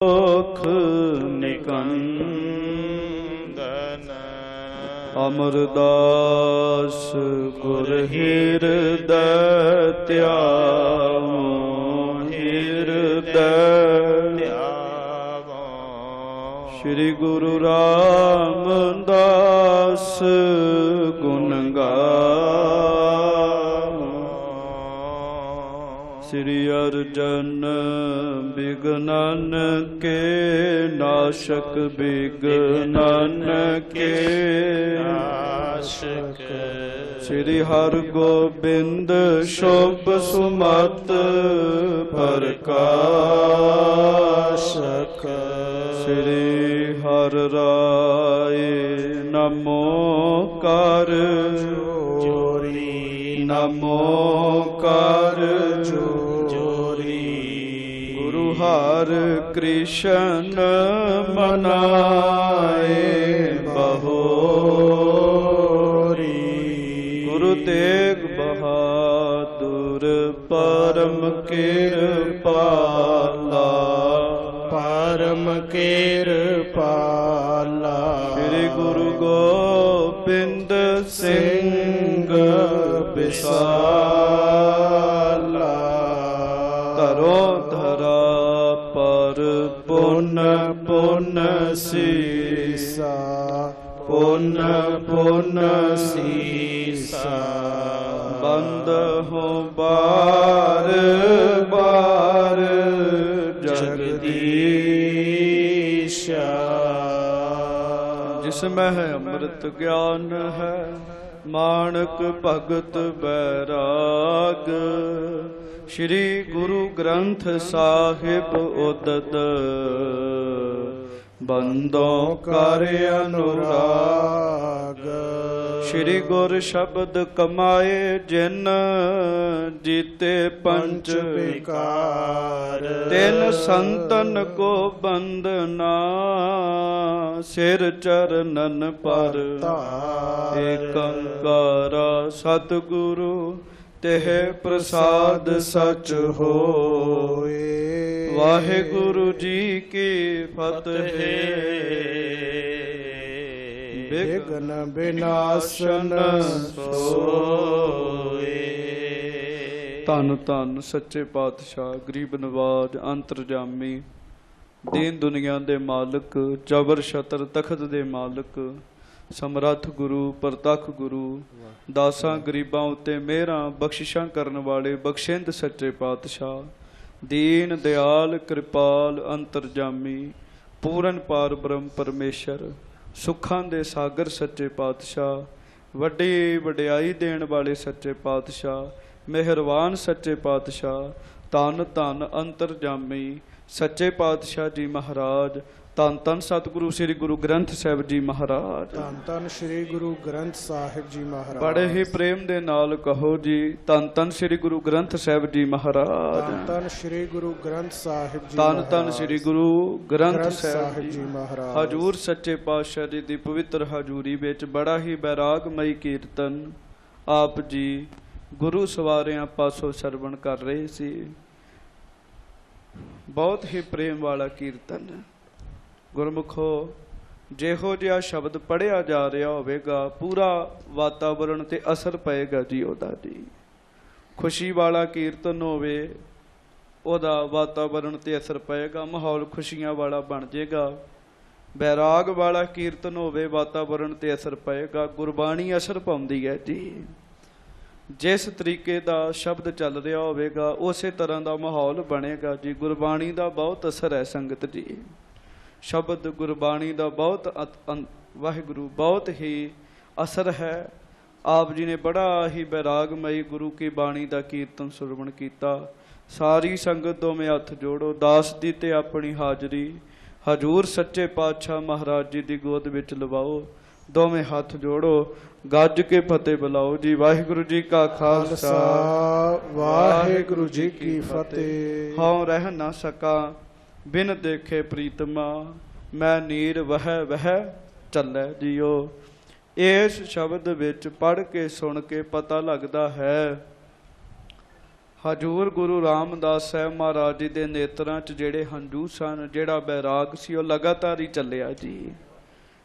मुख निकंदन अमरदास गुर हृदय त्यागो हृदय श्री गुरु रामदास गुण गावो श्री अर्जन विघ्नन के नाशक विघ्नन के नाशक श्री हर गोबिंद शुभ सुमत प्रकाशक श्री हर राय नमो कर जोरी नमो कर जोरी गुरु हर कृष्ण मनाए बहोरी गुरु तेग बहादुर परम कृपाला परम कृपाला श्री गुरु गोबिंद सिंह विशाला करो धरा पर पुन पुन सीसा पुन पुन सीसा बंद हो बार बार जगदीशा जिसमें है अमृत ज्ञान है माणक भगत बैराग श्री गुरु ग्रंथ साहिब उदद बंदों कर अनुराग श्री गुर शब्द कमाए जिन जीते पंच विकार तिन संतन को बंदना सिर चरणन पर एकंकारा सतगुरु तेह प्रसाद सच होए वाहेगुरु जी की फतेह विघ्न विनाशन सोए धन धन सच्चे पातशाह गरीब नवाज अंतरजामी दीन दुनिया दे मालिक जबर छतर तखत दे मालिक समरथ गुरु परतख गुरु दासां गरीबां उत्ते मेहरां बख्शिशां करन वाले बख्शिंद सच्चे पातशाह दीन दयाल कृपाल अंतरजामी पूरन पार ब्रह्म परमेश्वर सुखां दे सागर सच्चे पातशाह वड्डी वड्याई देण वाले सच्चे पातशाह मेहरबान सच्चे पातशाह धन धन अंतरजामी सच्चे पातशाह जी महाराज धन धन सतगुरु श्री गुरु ग्रंथ साहिब जी महाराज धन धन श्री गुरु ग्रंथ साहिब जी महाराज बड़े ही प्रेम दे नाल कहो जी धन धन श्री गुरु ग्रंथ साहिब जी महाराज धन धन श्री गुरु ग्रंथ साहिब जी धन धन श्री गुरु ग्रंथ साहिब जी महाराज हजूर सच्चे पातशाह जी दी पवित्र हजूरी विच बड़ा ही बैरागमई कीर्तन आप जी गुरु सवारियां पासों सरवण कर रहे सी बहुत ही प्रेम वाला कीर्तन गुरमुखो ਜਿਹੋ ਜਿਹਾ ਸ਼ਬਦ ਪੜ੍ਹਿਆ ਜਾ ਰਿਹਾ ਹੋਵੇਗਾ ਪੂਰਾ ਵਾਤਾਵਰਣ ਤੇ ਅਸਰ ਪਏਗਾ ਜੀ ਉਹਦਾ ਜੀ ਖੁਸ਼ੀ ਵਾਲਾ ਕੀਰਤਨ ਹੋਵੇ ਉਹਦਾ ਵਾਤਾਵਰਣ ਤੇ ਅਸਰ ਪਏਗਾ ਮਾਹੌਲ ਖੁਸ਼ੀਆਂ ਵਾਲਾ ਬਣ ਜਾਏਗਾ ਬੈਰਾਗ ਵਾਲਾ ਕੀਰਤਨ ਹੋਵੇ ਵਾਤਾਵਰਣ ਤੇ ਅਸਰ ਪਏਗਾ ਗੁਰਬਾਣੀ ਅਸਰ ਪਾਉਂਦੀ ਹੈ ਜੀ ਜਿਸ ਤਰੀਕੇ ਦਾ ਸ਼ਬਦ ਚੱਲ ਰਿਹਾ ਹੋਵੇਗਾ ਉਸੇ ਤਰ੍ਹਾਂ ਦਾ ਮਾਹੌਲ ਬਣੇਗਾ ਜੀ ਗੁਰਬਾਣੀ ਦਾ ਬਹੁਤ ਅਸਰ ਹੈ ਸੰਗਤ ਜੀ शब्द गुरबाणी का बहुत वाहिगुरु बहुत ही असर है आप जी ने बड़ा ही बैरागमई गुरु की बाणी का कीर्तन सुरवण किया सारी संगत दो में हथ जोड़ो दास दी ते अपनी हाजरी हजूर सच्चे पातशाह महाराज जी की गोद विच लवाओ दोवें हाथ जोड़ो गज के फतेह बुलाओ जी वाहिगुरु जी का खालसा वाहिगुरु जी की फतेह हाँ रह ना सका बिन देखे प्रीतमा मैं नीर वह चलै जियो इस शब्द विच पढ़ के सुन के पता लगता है ਹਜੂਰ ਗੁਰੂ ਰਾਮਦਾਸ ਸਾਹਿਬ ਮਹਾਰਾਜ ਜੀ ਦੇ ਨੇਤਰਾਂ 'ਚ ਜਿਹੜੇ ਹੰਝੂ ਸਨ, ਜਿਹੜਾ ਬੈਰਾਗ ਸੀ, ਉਹ ਲਗਾਤਾਰ ਹੀ ਚੱਲਿਆ ਜੀ।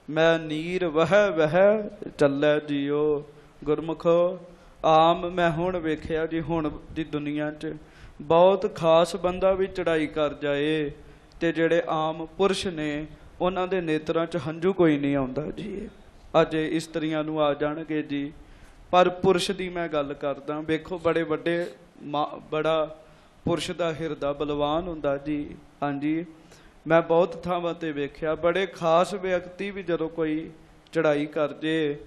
ਮੈਂ ਨੀਰ ਵਹਿ ਚੱਲੈ ਜੀਓ। ਗੁਰਮੁਖੋ ਆਮ ਮੈਂ ਹੁਣ ਵੇਖਿਆ ਜੀ, ਹੁਣ ਦੀ ਦੁਨੀਆ 'ਚ ਬਹੁਤ ਖਾਸ ਬੰਦਾ ਵੀ ਚੜ੍ਹਾਈ ਕਰ ਜਾਏ ਤੇ ਜਿਹੜੇ ਆਮ ਪੁਰਸ਼ ਨੇ ਉਹਨਾਂ ਦੇ ਨੇਤਰਾਂ 'ਚ ਹੰਝੂ ਕੋਈ ਨਹੀਂ ਆਉਂਦਾ ਜੀ। ਅੱਜ ਇਸਤਰੀਆਂ ਨੂੰ ਆ ਜਾਣਗੇ ਜੀ, ਪਰ ਪੁਰਸ਼ ਦੀ ਮੈਂ ਗੱਲ ਕਰਦਾ। ਵੇਖੋ ਬੜੇ ਵੱਡੇ ਬੜਾ ਪੁਰਸ਼ ਦਾ ਹਿਰਦਾ ਬਲਵਾਨ ਹੁੰਦਾ ਜੀ। ਹਾਂਜੀ, ਮੈਂ ਬਹੁਤ ਥਾਵਾਂ ਤੇ ਵੇਖਿਆ ਬੜੇ ਖਾਸ ਵਿਅਕਤੀ ਵੀ ਜਦੋਂ ਕੋਈ ਚੜ੍ਹਾਈ ਕਰ ਜੇ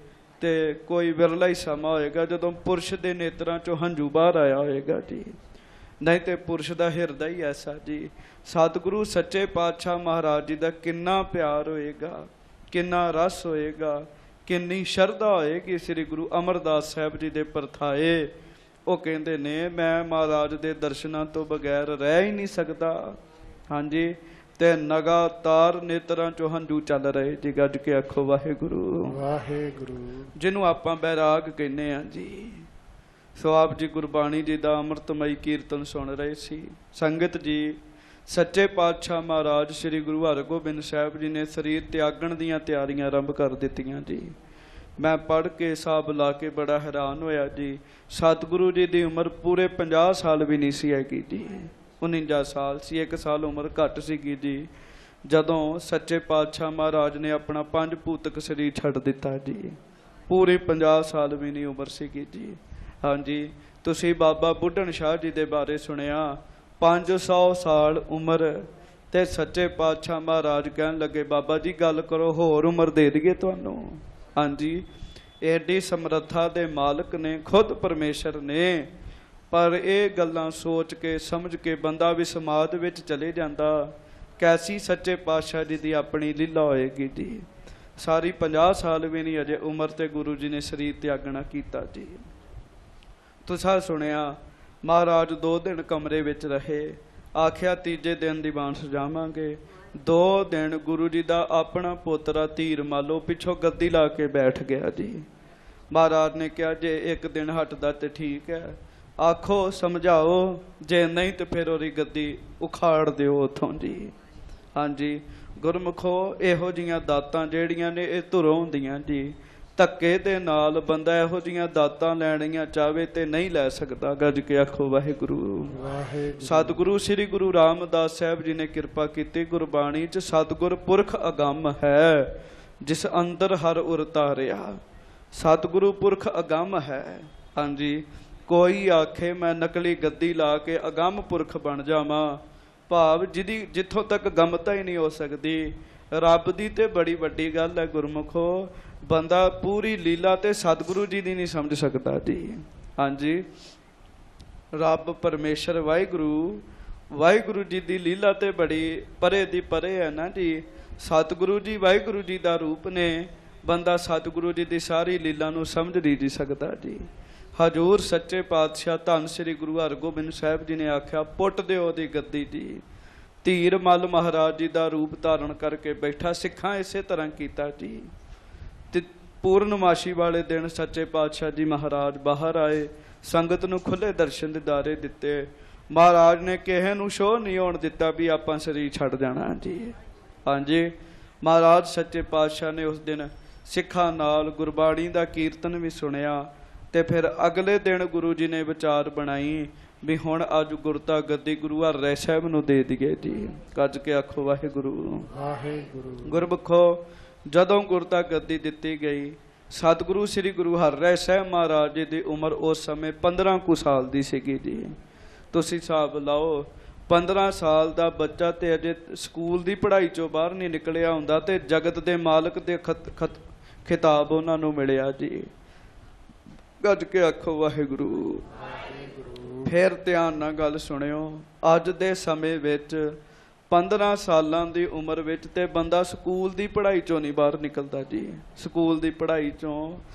ਤੇ ਕੋਈ ਵਿਰਲਾ ਹੀ ਸਮਾਂ ਹੋਏਗਾ ਜਦੋਂ ਪੁਰਸ਼ ਦੇ ਨੇਤਰਾਂ 'ਚੋਂ ਹੰਝੂ ਬਾਹਰ ਆਇਆ ਹੋਏਗਾ ਜੀ। ਨਹੀਂ ਤੇ ਪੁਰਸ਼ ਦਾ ਹਿਰਦਾ ਹੀ ਐਸਾ ਜੀ। ਸਤਿਗੁਰੂ ਸੱਚੇ ਪਾਤਸ਼ਾਹ ਮਹਾਰਾਜ ਜੀ ਦਾ ਕਿੰਨਾ ਪਿਆਰ ਹੋਏਗਾ, ਕਿੰਨਾ ਰਸ ਹੋਏਗਾ, ਕਿੰਨੀ ਸ਼ਰਧਾ ਹੋਏਗੀ ਸ੍ਰੀ ਗੁਰੂ ਅਮਰਦਾਸ ਸਾਹਿਬ ਜੀ ਦੇ ਪਰਥਾਏ। ਉਹ ਕਹਿੰਦੇ ਨੇ ਮੈਂ ਮਹਾਰਾਜ ਦੇ ਦਰਸ਼ਨਾਂ ਤੋਂ ਬਗੈਰ ਰਹਿ ਹੀ ਨਹੀਂ ਸਕਦਾ। ਹਾਂਜੀ, ਤੇ ਲਗਾਤਾਰ ਨੇਤਰਾਂ ਚੋਂ ਹੰਝੂ ਚੱਲ ਰਹੇ ਜੀ। ਗੱਜ ਕੇ ਆਖੋ ਵਾਹਿਗੁਰੂ ਵਾਹਿਗੁਰੂ। ਜਿਹਨੂੰ ਆਪਾਂ ਬੈਰਾਗ ਕਹਿੰਦੇ ਆ ਜੀ। ਸੋ ਆਪ ਜੀ ਗੁਰਬਾਣੀ ਜੀ ਦਾ ਅੰਮ੍ਰਿਤਮਈ ਕੀਰਤਨ ਸੁਣ ਰਹੇ ਸੀ। ਸੰਗਤ ਜੀ, ਸੱਚੇ ਪਾਤਸ਼ਾਹ ਮਹਾਰਾਜ ਸ੍ਰੀ ਗੁਰੂ ਹਰਗੋਬਿੰਦ ਸਾਹਿਬ ਜੀ ਨੇ ਸਰੀਰ ਤਿਆਗਣ ਦੀਆਂ ਤਿਆਰੀਆਂ ਆਰੰਭ ਕਰ ਦਿੱਤੀਆਂ ਜੀ। ਮੈਂ ਪੜ੍ਹ ਕੇ ਹਿਸਾਬ ਲਾ ਕੇ ਬੜਾ ਹੈਰਾਨ ਹੋਇਆ ਜੀ। ਸਤਿਗੁਰੂ ਜੀ ਦੀ ਉਮਰ ਪੂਰੇ 50 ਸਾਲ ਵੀ ਨਹੀਂ ਸੀ ਹੈਗੀ ਜੀ, 49 ਸਾਲ ਸੀ। 1 ਸਾਲ ਉਮਰ ਘੱਟ ਸੀਗੀ ਜੀ ਜਦੋਂ ਸੱਚੇ ਪਾਤਸ਼ਾਹ ਮਹਾਰਾਜ ਨੇ ਆਪਣਾ 5 ਭੂਤਕ ਸਰੀਰ ਛੱਡ ਦਿੱਤਾ ਜੀ। ਪੂਰੇ 50 ਸਾਲ ਵੀ ਨਹੀਂ ਉਮਰ ਸੀਗੀ ਜੀ। ਹਾਂਜੀ, ਤੁਸੀਂ ਬਾਬਾ ਬੁੱਢਣ ਸ਼ਾਹ ਜੀ ਦੇ ਬਾਰੇ ਸੁਣਿਆ, 500 ਸਾਲ ਉਮਰ, ਤੇ ਸੱਚੇ ਪਾਤਸ਼ਾਹ ਮਹਾਰਾਜ ਕਹਿਣ ਲੱਗੇ ਬਾਬਾ ਜੀ ਗੱਲ ਕਰੋ, ਹੋਰ ਉਮਰ ਦੇ ਦਈਏ ਤੁਹਾਨੂੰ। ਹਾਂਜੀ, ਐਡੀ ਸਮਰੱਥਾ ਦੇ ਮਾਲਕ ਨੇ, ਖੁਦ ਪਰਮੇਸ਼ਰ ਨੇ। ਪਰ ਇਹ ਗੱਲਾਂ ਸੋਚ ਕੇ ਸਮਝ ਕੇ ਬੰਦਾ ਵੀ ਸਮਾਧ ਵਿੱਚ ਚਲੇ ਜਾਂਦਾ। ਕੈਸੀ ਸੱਚੇ ਪਾਤਸ਼ਾਹ ਜੀ ਦੀ ਆਪਣੀ ਲੀਲਾ ਹੋਏਗੀ ਜੀ। ਸਾਰੀ 50 ਸਾਲ ਵੀ ਨਹੀਂ ਅਜੇ ਉਮਰ ਤੇ ਗੁਰੂ ਜੀ ਨੇ ਸਰੀਰ ਤਿਆਗਣਾ ਕੀਤਾ ਜੀ। ਤੁਸੀਂ ਸੁਣਿਆ ਮਹਾਰਾਜ 2 ਦਿਨ ਕਮਰੇ ਵਿੱਚ ਰਹੇ, ਆਖਿਆ ਤੀਜੇ ਦਿਨ ਦੀਵਾਨ ਸਜਾਵਾਂਗੇ। 2 ਦਿਨ ਗੁਰੂ ਜੀ ਦਾ ਆਪਣਾ ਪੋਤਰਾ ਧੀਰ ਮਾਲੋ ਪਿੱਛੋਂ ਗੱਦੀ ਲਾ ਕੇ ਬੈਠ ਗਿਆ ਜੀ। ਮਹਾਰਾਜ ਨੇ ਕਿਹਾ ਜੇ 1 ਦਿਨ ਹਟਦਾ ਤੇ ਠੀਕ ਹੈ, ਆਖੋ ਸਮਝਾਓ, ਜੇ ਨਹੀਂ ਤੇ ਫਿਰ ਉਹਦੀ ਗੱਦੀ ਉਖਾੜ ਦਿਓ ਉੱਥੋਂ ਜੀ। ਹਾਂਜੀ, ਗੁਰਮੁਖੋ ਇਹੋ ਜਿਹੀਆਂ ਦਾਤਾਂ ਜਿਹੜੀਆਂ ਨੇ ਇਹ ਧੁਰੋਂ ਹੁੰਦੀਆਂ ਜੀ। ਧੱਕੇ ਦੇ ਨਾਲ ਬੰਦਾ ਇਹੋ ਜਿਹੀਆਂ ਦਾਤਾਂ ਲੈਣੀਆਂ ਚਾਹਵੇ ਤੇ ਨਹੀਂ ਲੈ ਸਕਦਾ। ਗੱਜ ਕੇ ਆਖੋ ਵਾਹਿਗੁਰੂ ਵਾਹਿਗੁਰੂ। ਸਤਿਗੁਰੂ ਸ੍ਰੀ ਗੁਰੂ ਰਾਮਦਾਸ ਸਾਹਿਬ ਜੀ ਨੇ ਕਿਰਪਾ ਕੀਤੀ। ਗੁਰਬਾਣੀ 'ਚ ਸਤਿਗੁਰ ਪੁਰਖ ਅਗੰਮ ਹੈ ਜਿਸ ਅੰਦਰ ਹਰ ਉਰ ਧਾਰਿਆ। ਸਤਿਗੁਰੂ ਪੁਰਖ ਅਗੰਮ ਹੈ। ਹਾਂਜੀ, ਕੋਈ ਆਖੇ ਮੈਂ ਨਕਲੀ ਗੱਦੀ ਲਾ ਕੇ ਅਗੰਮ ਪੁਰਖ ਬਣ ਜਾਵਾਂ, ਭਾਵ ਜਿਹਦੀ ਜਿੱਥੋਂ ਤੱਕ ਗੰਮਤਾ ਹੀ ਨਹੀਂ ਹੋ ਸਕਦੀ। ਰੱਬ ਦੀ ਤੇ ਬੜੀ ਵੱਡੀ ਗੱਲ ਹੈ ਗੁਰਮੁਖੋ। ਬੰਦਾ ਪੂਰੀ ਲੀਲਾ ਤੇ ਸਤਿਗੁਰੂ ਜੀ ਦੀ ਨਹੀਂ ਸਮਝ ਸਕਦਾ ਜੀ। ਹਾਂਜੀ, ਰੱਬ ਪਰਮੇਸ਼ਰ ਵਾਹਿਗੁਰੂ ਜੀ ਦੀ ਲੀਲਾ ਤੇ ਬੜੀ ਪਰੇ ਦੀ ਪਰੇ ਹੈ ਨਾ ਜੀ। ਸਤਿਗੁਰੂ ਜੀ ਵਾਹਿਗੁਰੂ ਜੀ ਦਾ ਰੂਪ ਨੇ। ਬੰਦਾ ਸਤਿਗੁਰੂ ਜੀ ਦੀ ਸਾਰੀ ਲੀਲਾ ਨੂੰ ਸਮਝ ਨਹੀਂ ਸਕਦਾ ਜੀ। ਹਜੂਰ ਸੱਚੇ ਪਾਤਸ਼ਾਹ ਧੰਨ ਸ੍ਰੀ ਗੁਰੂ ਹਰਗੋਬਿੰਦ ਸਾਹਿਬ ਜੀ ਨੇ ਆਖਿਆ ਪੁੱਟ ਦਿਓ ਉਹਦੀ ਗੱਦੀ ਜੀ। ਧੀਰ ਮੱਲ ਮਹਾਰਾਜ ਜੀ ਦਾ ਰੂਪ ਧਾਰਨ ਕਰਕੇ ਬੈਠਾ। ਸਿੱਖਾਂ ਇਸੇ ਤਰ੍ਹਾਂ ਕੀਤਾ ਜੀ। ਤੇ ਪੂਰਨਮਾਸ਼ੀ ਵਾਲੇ ਦਿਨ ਸੱਚੇ ਪਾਤਸ਼ਾਹ ਜੀ ਮਹਾਰਾਜ ਬਾਹਰ ਆਏ, ਸੰਗਤ ਨੂੰ ਖੁੱਲੇ ਦਰਸ਼ਨ ਦਿਦਾਰੇ ਦਿੱਤੇ। ਮਹਾਰਾਜ ਨੇ ਕਿਸੇ ਨੂੰ ਸ਼ੋਅ ਨਹੀਂ ਹੋਣ ਦਿੱਤਾ ਵੀ ਆਪਾਂ ਸਰੀਰ ਛੱਡ ਜਾਣਾ ਜੀ। ਹਾਂਜੀ, ਮਹਾਰਾਜ ਸੱਚੇ ਪਾਤਸ਼ਾਹ ਨੇ ਉਸ ਦਿਨ ਸਿੱਖਾਂ ਨਾਲ ਗੁਰਬਾਣੀ ਦਾ ਕੀਰਤਨ ਵੀ ਸੁਣਿਆ। ਤੇ ਫਿਰ ਅਗਲੇ ਦਿਨ ਗੁਰੂ ਜੀ ਨੇ ਵਿਚਾਰ ਬਣਾਈ ਵੀ ਹੁਣ ਅੱਜ ਗੁਰਤਾ ਗੱਦੀ ਗੁਰੂ ਹਰਿ ਸਾਹਿਬ ਨੂੰ ਦੇ ਦਈਏ ਜੀ। ਗੱਜ ਕੇ ਆਖੋ ਵਾਹਿਗੁਰੂ ਵਾਹਿਗੁਰੂ। ਗੁਰਮੁਖੋ, ਜਦੋਂ ਗੁਰਤਾ ਗੱਦੀ ਦਿੱਤੀ ਗਈ, ਸਤਿਗੁਰੂ ਸ੍ਰੀ ਗੁਰੂ ਹਰਿ ਸਾਹਿਬ ਮਹਾਰਾਜ ਜੀ ਦੀ ਉਮਰ ਉਸ ਸਮੇਂ 15 ਕੁ ਸਾਲ ਦੀ ਸੀਗੀ ਜੀ। ਤੁਸੀਂ ਹਿਸਾਬ ਲਾਓ, 15 ਸਾਲ ਦਾ ਬੱਚਾ ਤੇ ਅਜੇ ਸਕੂਲ ਦੀ ਪੜ੍ਹਾਈ ਚੋਂ ਬਾਹਰ ਨਹੀਂ ਨਿਕਲਿਆ ਹੁੰਦਾ ਤੇ ਜਗਤ ਦੇ ਮਾਲਕ ਦੇ ਖਿਤਾਬ ਉਹਨਾਂ ਨੂੰ ਮਿਲਿਆ ਜੀ। ਗੱਜ ਕੇ ਆਖੋ ਵਾਹਿਗੁਰੂ। ਫਿਰ ਧਿਆਨ ਨਾਲ ਗੱਲ ਸੁਣਿਓ। ਅੱਜ ਦੇ ਸਮੇਂ ਵਿੱਚ 15 ਸਾਲਾਂ ਦੀ ਉਮਰ ਵਿੱਚ ਤੇ ਬੰਦਾ ਸਕੂਲ ਦੀ ਪੜ੍ਹਾਈ ਚੋਂ ਨਹੀਂ ਬਾਹਰ ਨਿਕਲਦਾ ਜੀ। ਸਕੂਲ ਦੀ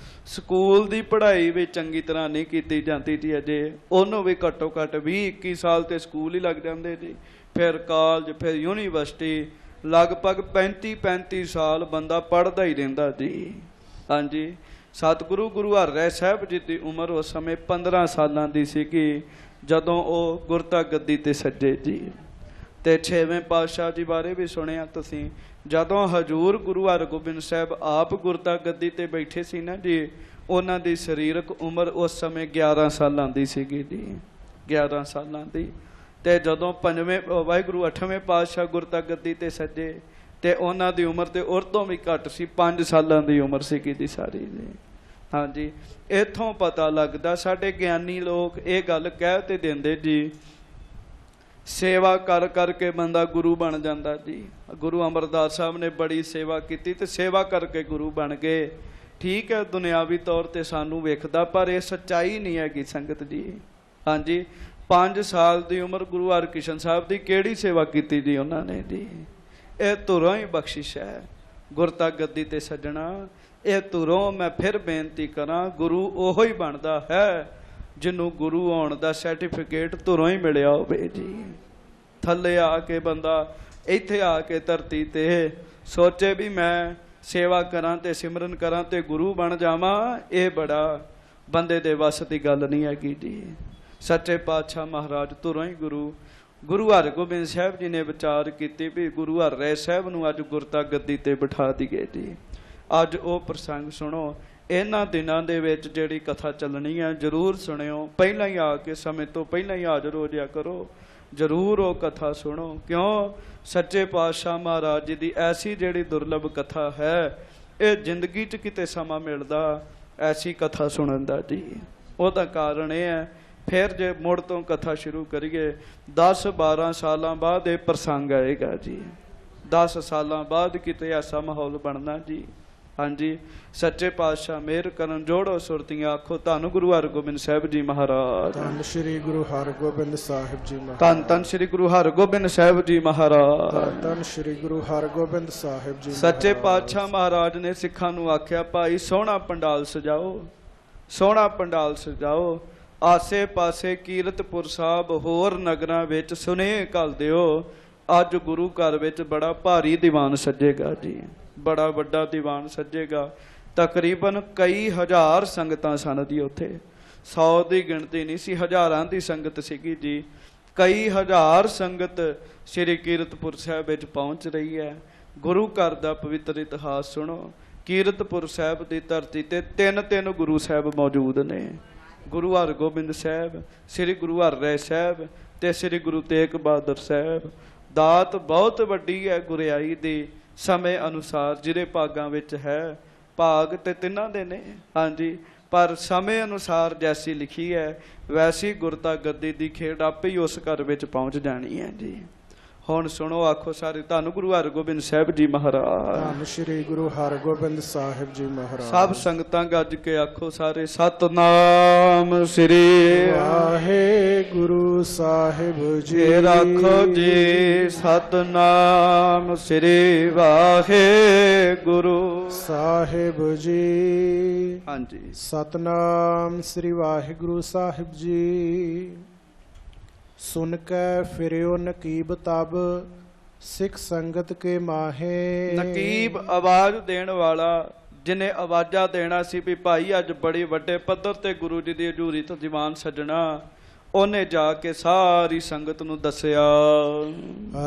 ਪੜ੍ਹਾਈ ਵੀ ਚੰਗੀ ਤਰ੍ਹਾਂ ਨਹੀਂ ਕੀਤੀ ਜਾਂਦੀ ਜੀ। ਅਜੇ ਉਹਨੂੰ ਵੀ ਘੱਟੋ ਘੱਟ 20-21 ਸਾਲ ਤੇ ਸਕੂਲ ਹੀ ਲੱਗ ਜਾਂਦੇ ਜੀ। ਫਿਰ ਕਾਲਜ, ਫਿਰ ਯੂਨੀਵਰਸਿਟੀ, ਲਗਭਗ 35-35 ਸਾਲ ਬੰਦਾ ਪੜ੍ਹਦਾ ਹੀ ਰਹਿੰਦਾ ਜੀ। ਹਾਂਜੀ, ਸਤਿਗੁਰੂ ਗੁਰੂ ਹਰਿ ਸਾਹਿਬ ਜੀ ਦੀ ਉਮਰ ਉਸ ਸਮੇਂ 15 ਸਾਲਾਂ ਦੀ ਸੀਗੀ ਜਦੋਂ ਉਹ ਗੁਰਤਾ ਗੱਦੀ ਤੇ ਸੱਜੇ ਜੀ। ਤੇ 6ਵੇਂ ਪਾਤਸ਼ਾਹ ਜੀ ਬਾਰੇ ਵੀ ਸੁਣਿਆ ਤੁਸੀਂ, ਜਦੋਂ ਹਜੂਰ ਗੁਰੂ ਹਰਗੋਬਿੰਦ ਸਾਹਿਬ ਆਪ ਗੁਰਤਾ ਗੱਦੀ ਤੇ ਬੈਠੇ ਸੀ ਨਾ ਜੀ, ਉਹਨਾਂ ਦੀ ਸਰੀਰਕ ਉਮਰ ਉਸ ਸਮੇਂ 11 ਸਾਲਾਂ ਦੀ ਸੀਗੀ ਜੀ, 11 ਸਾਲਾਂ ਦੀ। ਤੇ ਜਦੋਂ 5ਵੇਂ ਵਾਹਿਗੁਰੂ 8ਵੇਂ ਪਾਤਸ਼ਾਹ ਗੁਰਤਾ ਗੱਦੀ ਤੇ ਸੱਜੇ ਤੇ ਉਹਨਾਂ ਦੀ ਉਮਰ ਤੇ ਉਹ ਤੋਂ ਵੀ ਘੱਟ ਸੀ, 5 ਸਾਲਾਂ ਦੀ ਉਮਰ ਸੀਗੀ ਜੀ ਸਾਰੀ ਜੀ। ਹਾਂਜੀ, ਇੱਥੋਂ ਪਤਾ ਲੱਗਦਾ ਸਾਡੇ ਗਿਆਨੀ ਲੋਕ ਇਹ ਗੱਲ ਕਹਿ ਤੇ ਦਿੰਦੇ ਜੀ, ਸੇਵਾ ਕਰ ਕਰਕੇ ਬੰਦਾ ਗੁਰੂ ਬਣ ਜਾਂਦਾ ਜੀ। ਗੁਰੂ ਅਮਰਦਾਸ ਸਾਹਿਬ ਨੇ ਬੜੀ ਸੇਵਾ ਕੀਤੀ ਤੇ ਸੇਵਾ ਕਰਕੇ ਗੁਰੂ ਬਣ ਗਏ। ਠੀਕ ਹੈ, ਦੁਨਿਆਵੀ ਤੌਰ ਤੇ ਸਾਨੂੰ ਵੇਖਦਾ, ਪਰ ਇਹ ਸੱਚਾਈ ਨਹੀਂ ਹੈਗੀ ਸੰਗਤ ਜੀ। ਹਾਂਜੀ, 5 ਸਾਲ ਦੀ ਉਮਰ ਗੁਰੂ ਹਰਕ੍ਰਿਸ਼ਨ ਸਾਹਿਬ ਦੀ ਕਿਹੜੀ ਸੇਵਾ ਕੀਤੀ ਜੀ ਉਹਨਾਂ ਨੇ ਜੀ। ਇਹ ਧੁਰੋਂ ਹੀ ਬਖਸ਼ਿਸ਼ ਹੈ ਗੁਰਤਾ ਗੱਦੀ ਤੇ ਸੱਜਣਾ। ਇਹ ਧੁਰੋਂ ਮੈਂ ਫਿਰ ਬੇਨਤੀ ਕਰਾਂ, ਗੁਰੂ ਉਹੋ ਹੀ ਬਣਦਾ ਹੈ ਜਿਹਨੂੰ ਗੁਰੂ ਹੋਣ ਦਾ ਸਰਟੀਫਿਕੇਟ ਧੁਰੋਂ ਹੀ ਮਿਲਿਆ ਹੋਵੇ ਜੀ। ਥੱਲੇ ਆ ਕੇ ਬੰਦਾ ਇੱਥੇ ਆ ਕੇ ਧਰਤੀ ਤੇ ਸੋਚੇ ਵੀ ਮੈਂ ਸੇਵਾ ਕਰਾਂ ਤੇ ਸਿਮਰਨ ਕਰਾਂ ਤੇ ਗੁਰੂ ਬਣ ਜਾਵਾਂ, ਇਹ ਬੜਾ ਬੰਦੇ ਦੇ ਵੱਸ ਦੀ ਗੱਲ ਨਹੀਂ ਹੈਗੀ ਜੀ। ਸੱਚੇ ਪਾਤਸ਼ਾਹ ਮਹਾਰਾਜ ਧੁਰੋਂ ਹੀ ਗੁਰੂ ਹਰਗੋਬਿੰਦ ਸਾਹਿਬ ਜੀ ਨੇ ਵਿਚਾਰ ਕੀਤੀ ਵੀ ਗੁਰੂ ਹਰਿ ਸਾਹਿਬ ਨੂੰ ਅੱਜ ਗੁਰਤਾ ਗੱਦੀ ਤੇ ਬਿਠਾ ਦਈਏ ਜੀ। ਅੱਜ ਉਹ ਪ੍ਰਸੰਗ ਸੁਣੋ। ਇਹਨਾਂ ਦਿਨਾਂ ਦੇ ਵਿੱਚ ਜਿਹੜੀ ਕਥਾ ਚੱਲਣੀ ਹੈ ਜ਼ਰੂਰ ਸੁਣਿਓ, ਪਹਿਲਾਂ ਹੀ ਆ ਕੇ ਸਮੇਂ ਤੋਂ ਪਹਿਲਾਂ ਹੀ ਹਾਜ਼ਰ ਹੋ ਜਾਇਆ ਕਰੋ, ਜ਼ਰੂਰ ਉਹ ਕਥਾ ਸੁਣੋ। ਕਿਉਂ? ਸੱਚੇ ਪਾਤਸ਼ਾਹ ਮਹਾਰਾਜ ਜੀ ਦੀ ਐਸੀ ਜਿਹੜੀ ਦੁਰਲਭ ਕਥਾ ਹੈ, ਇਹ ਜ਼ਿੰਦਗੀ 'ਚ ਕਿਤੇ ਸਮਾਂ ਮਿਲਦਾ ਐਸੀ ਕਥਾ ਸੁਣਨ ਦਾ ਜੀ। ਉਹਦਾ ਕਾਰਨ ਇਹ ਹੈ, ਫਿਰ ਜੇ ਮੁੜ ਤੋਂ ਕਥਾ ਸ਼ੁਰੂ ਕਰੀਏ 10-12 ਸਾਲਾਂ ਬਾਅਦ ਇਹ ਪ੍ਰਸੰਗ ਆਏਗਾ ਜੀ। 10 ਸਾਲਾਂ ਬਾਅਦ ਕਿਤੇ ਐਸਾ ਮਾਹੌਲ ਬਣਨਾ ਜੀ। ਹਾਂਜੀ, ਸੱਚੇ ਪਾਤਸ਼ਾਹ ਮਿਹਰ ਕਰਨ। ਜੋੜੋ ਸੁਰਤੀਆਂ, ਆਖੋ ਧੰਨ ਗੁਰੂ ਹਰਗੋਬਿੰਦ ਸਾਹਿਬ ਜੀ ਮਹਾਰਾਜ। ਧੰਨ ਸ਼੍ਰੀ ਗੁਰੂ ਹਰਗੋਬਿੰਦ ਸਾਹਿਬ ਜੀ ਮਹਾਰਾਜ। ਧੰਨ ਧੰਨ ਸ਼੍ਰੀ ਗੁਰੂ ਹਰਗੋਬਿੰਦ ਸਾਹਿਬ ਜੀ ਮਹਾਰਾਜ। ਧੰਨ ਧੰਨ ਸ਼੍ਰੀ ਗੁਰੂ ਹਰਗੋਬਿੰਦ ਸਾਹਿਬ ਜੀ। ਸੱਚੇ ਪਾਤਸ਼ਾਹ ਮਹਾਰਾਜ ਨੇ ਸਿੱਖਾਂ ਨੂੰ ਆਖਿਆ, ਭਾਈ ਸੋਹਣਾ ਪੰਡਾਲ ਸਜਾਓ, ਸੋਹਣਾ ਪੰਡਾਲ ਸਜਾਓ। ਆਸੇ ਪਾਸੇ ਕੀਰਤਪੁਰ ਸਾਹਿਬ ਹੋਰ ਨਗਰਾਂ ਵਿੱਚ ਸੁਨੇਹੇ ਘੱਲ ਦਿਓ, ਅੱਜ ਗੁਰੂ ਘਰ ਵਿੱਚ ਬੜਾ ਭਾਰੀ ਦੀਵਾਨ ਸੱਜੇਗਾ ਜੀ, ਬੜਾ ਵੱਡਾ ਦੀਵਾਨ ਸੱਜੇਗਾ। ਤਕਰੀਬਨ ਕਈ ਹਜ਼ਾਰ ਸੰਗਤਾਂ ਸਨ ਜੀ ਉੱਥੇ, 100 ਦੀ ਗਿਣਤੀ ਨਹੀਂ ਸੀ, ਹਜ਼ਾਰਾਂ ਦੀ ਸੰਗਤ ਸੀਗੀ ਜੀ। ਕਈ ਹਜ਼ਾਰ ਸੰਗਤ ਸ੍ਰੀ ਕੀਰਤਪੁਰ ਸਾਹਿਬ ਵਿੱਚ ਪਹੁੰਚ ਰਹੀ ਹੈ। ਗੁਰੂ ਘਰ ਦਾ ਪਵਿੱਤਰ ਇਤਿਹਾਸ ਸੁਣੋ। ਕੀਰਤਪੁਰ ਸਾਹਿਬ ਦੀ ਧਰਤੀ ਤੇ 3 ਗੁਰੂ ਸਾਹਿਬ ਮੌਜੂਦ ਨੇ। ਗੁਰੂ ਹਰਗੋਬਿੰਦ ਸਾਹਿਬ, ਸ੍ਰੀ ਗੁਰੂ ਹਰਿ ਸਾਹਿਬ ਤੇ ਸ੍ਰੀ ਗੁਰੂ ਤੇਗ ਬਹਾਦਰ ਸਾਹਿਬ। ਦਾਤ ਬਹੁਤ ਵੱਡੀ ਹੈ ਗੁਰਿਆਈ ਦੀ, ਸਮੇਂ ਅਨੁਸਾਰ ਜਿਹਦੇ ਭਾਗਾਂ ਵਿੱਚ ਹੈ। ਭਾਗ ਤੇ ਤਿੰਨਾਂ ਦੇ ਨੇ, ਹਾਂਜੀ, ਪਰ ਸਮੇਂ ਅਨੁਸਾਰ ਜੈਸੀ ਲਿਖੀ ਹੈ ਵੈਸੀ ਗੁਰਤਾ ਗੱਦੀ ਦੀ ਖੇਡ ਆਪੇ ਹੀ ਉਸ ਘਰ ਵਿੱਚ ਪਹੁੰਚ ਜਾਣੀ ਹੈ ਜੀ। ਹੁਣ ਸੁਣੋ, ਆਖੋ ਸਾਰੇ ਧੰਨ ਗੁਰੂ ਹਰਗੋਬਿੰਦ ਸਾਹਿਬ ਜੀ ਮਹਾਰਾਜ। ਧੰਨ ਸ਼੍ਰੀ ਗੁਰੂ ਹਰਗੋਬਿੰਦ ਸਾਹਿਬ ਜੀ ਮਹਾਰਾਜ। ਸਭ ਸੰਗਤਾਂ ਗੱਜ ਕੇ ਆਖੋ ਸਾਰੇ, ਸਤਨਾਮ ਸ੍ਰੀ ਵਾਹਿਗੁਰੂ ਸਾਹਿਬ ਜੀ। ਰੱਖੋ ਜੀ, ਸਤਨਾਮ ਸ੍ਰੀ ਵਾਹਿਗੁਰੂ ਸਾਹਿਬ ਜੀ। ਹਾਂਜੀ, ਸਤਨਾਮ ਸ੍ਰੀ ਵਾਹਿਗੁਰੂ ਸਾਹਿਬ ਜੀ। ਸੁਨ ਕੈ ਫਿਰਿਓ ਨਕੀਬ ਤਬ, ਸਿੱਖ ਸੰਗਤ ਕੇ ਮਾਹੇ। ਨਕੀਬ ਆਵਾਜ਼ ਦੇਣ ਵਾਲਾ, ਜਿਹਨੇ ਆਵਾਜ਼ਾਂ ਦੇਣਾ ਸੀ ਵੀ ਭਾਈ ਅੱਜ ਬੜੇ ਵੱਡੇ ਪੱਧਰ ਤੇ ਗੁਰੂ ਜੀ ਦੀ ਹਜ਼ੂਰੀ ਤੋਂ ਦੀਵਾਨ ਸੱਜਣਾ, ਉਹਨੇ ਜਾ ਕੇ ਸਾਰੀ ਸੰਗਤ ਨੂੰ ਦੱਸਿਆ।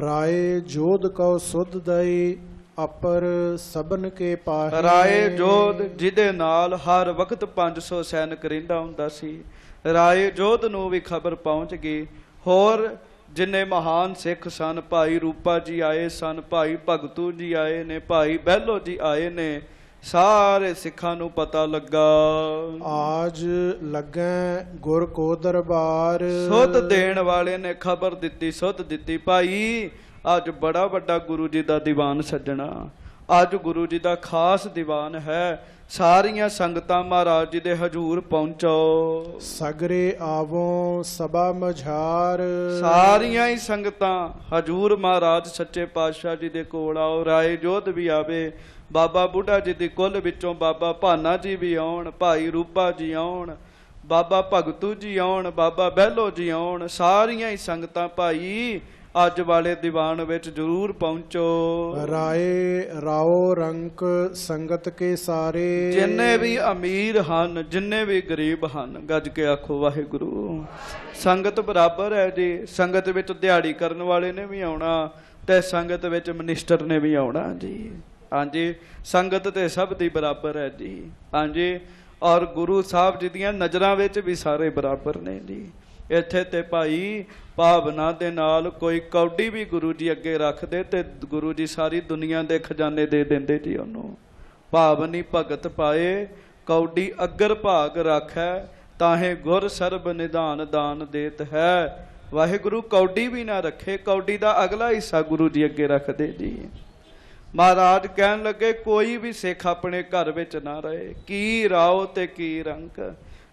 ਰਾਏ ਜੋਧ ਕਉ ਸੁਧ ਦਈ, ਅਪਰ ਸਬਨ ਕੇ ਪਾਹੇ। ਰਾਏ ਜੋਧ ਜਿਹਦੇ ਨਾਲ ਹਰ ਵਕਤ 500 ਸੈਨਿਕ ਰਹਿੰਦਾ ਹੁੰਦਾ ਸੀ। ਰਾਏ ਜੋਧ ਨੂੰ ਵੀ ਖਬਰ ਪਹੁੰਚ ਗਈ। ਹੋਰ ਜਿੰਨੇ ਮਹਾਨ ਸਿੱਖ ਸਨ, ਭਾਈ ਰੂਪਾ ਜੀ ਆਏ ਸਨ, ਭਾਈ ਭਗਤੂ ਜੀ ਆਏ ਨੇ, ਭਾਈ ਬਹਿਲੋ ਜੀ ਆਏ ਨੇ, ਸਾਰੇ ਸਿੱਖਾਂ ਨੂੰ ਪਤਾ ਲੱਗਾ। ਆਜ ਲੱਗੈ ਗੁਰ ਕੋ ਦਰਬਾਰ। ਸੁਧ ਦੇਣ ਵਾਲੇ ਨੇ ਖਬਰ ਦਿੱਤੀ, ਸੁਧ ਦਿੱਤੀ, ਭਾਈ ਅੱਜ ਬੜਾ ਵੱਡਾ ਗੁਰੂ ਜੀ ਦਾ ਦੀਵਾਨ ਸੱਜਣਾ, ਅੱਜ ਗੁਰੂ ਜੀ ਦਾ ਖਾਸ ਦੀਵਾਨ ਹੈ। ਸਾਰੀਆਂ ਸੰਗਤਾਂ ਮਹਾਰਾਜ ਜੀ ਦੇ ਹਜ਼ੂਰ ਪਹੁੰਚੋ। ਸਗਰੇ ਆਵੋ ਸਭਾ ਮਝਾਰ। ਸਾਰੀਆਂ ਹੀ ਸੰਗਤਾਂ ਹਜ਼ੂਰ ਮਹਾਰਾਜ ਸੱਚੇ ਪਾਤਸ਼ਾਹ ਜੀ ਦੇ ਕੋਲ ਆਓ। ਰਾਏ ਜੋਧ ਵੀ ਆਵੇ, ਬਾਬਾ ਬੁੱਢਾ ਜੀ ਦੀ ਕੁੱਲ ਵਿੱਚੋਂ ਬਾਬਾ ਭਾਨਾ ਜੀ ਵੀ ਆਉਣ, ਭਾਈ ਰੂਪਾ ਜੀ ਆਉਣ, ਬਾਬਾ ਭਗਤੂ ਜੀ ਆਉਣ, ਬਾਬਾ ਬਹਿਲੋ ਜੀ ਆਉਣ। ਸਾਰੀਆਂ ਹੀ ਸੰਗਤਾਂ ਭਾਈ ਅੱਜ ਵਾਲੇ ਦੀਵਾਨ ਵਿੱਚ ਜ਼ਰੂਰ ਪਹੁੰਚੋ। ਰਾਏ ਰਾਓ ਰੰਕ ਸੰਗਤ ਕੇ ਸਾਰੇ, ਜਿੰਨੇ ਵੀ ਅਮੀਰ ਹਨ ਜਿੰਨੇ ਵੀ ਗਰੀਬ ਹਨ, ਗੱਜ ਕੇ ਆਖੋ ਵਾਹਿਗੁਰੂ। ਸੰਗਤ ਬਰਾਬਰ ਹੈ ਜੀ। ਸੰਗਤ ਵਿੱਚ ਦਿਹਾੜੀ ਕਰਨ ਵਾਲੇ ਨੇ ਵੀ ਆਉਣਾ ਤੇ ਸੰਗਤ ਵਿੱਚ ਮਨਿਸਟਰ ਨੇ ਵੀ ਆਉਣਾ ਜੀ। ਹਾਂਜੀ, ਸੰਗਤ ਤੇ ਸਭ ਦੀ ਬਰਾਬਰ ਹੈ ਜੀ। ਹਾਂਜੀ, ਔਰ ਗੁਰੂ ਸਾਹਿਬ ਜੀ ਦੀਆਂ ਨਜ਼ਰਾਂ ਵਿੱਚ ਵੀ ਸਾਰੇ ਬਰਾਬਰ ਨੇ ਜੀ। ਇੱਥੇ ਤੇ ਭਾਈ ਭਾਵਨਾ ਦੇ ਨਾਲ ਕੋਈ ਕੌਡੀ ਵੀ ਗੁਰੂ ਜੀ ਅੱਗੇ ਰੱਖਦੇ ਤੇ ਗੁਰੂ ਜੀ ਸਾਰੀ ਦੁਨੀਆ ਦੇ ਖਜ਼ਾਨੇ ਦੇ ਦਿੰਦੇ ਜੀ ਉਹਨੂੰ। ਭਾਵਨੀ ਭਗਤ ਪਾਏ ਕੌਡੀ ਅਗਰ ਭਾਗ ਰੱਖੈ, ਤਾਹੇ ਗੁਰ ਸਰਬ ਨਿਧਾਨ ਦਾਨ ਦੇਤ ਹੈ। ਵਾਹਿਗੁਰੂ ਕੌਡੀ ਵੀ ਨਾ ਰੱਖੇ, ਕੌਡੀ ਦਾ ਅਗਲਾ ਹਿੱਸਾ ਗੁਰੂ ਜੀ ਅੱਗੇ ਰੱਖਦੇ ਜੀ। ਮਹਾਰਾਜ ਕਹਿਣ ਲੱਗੇ ਕੋਈ ਵੀ ਸਿੱਖ ਆਪਣੇ ਘਰ ਵਿੱਚ ਨਾ ਰਹੇ, ਕੀ ਰਾਓ ਤੇ ਕੀ ਰੰਕ।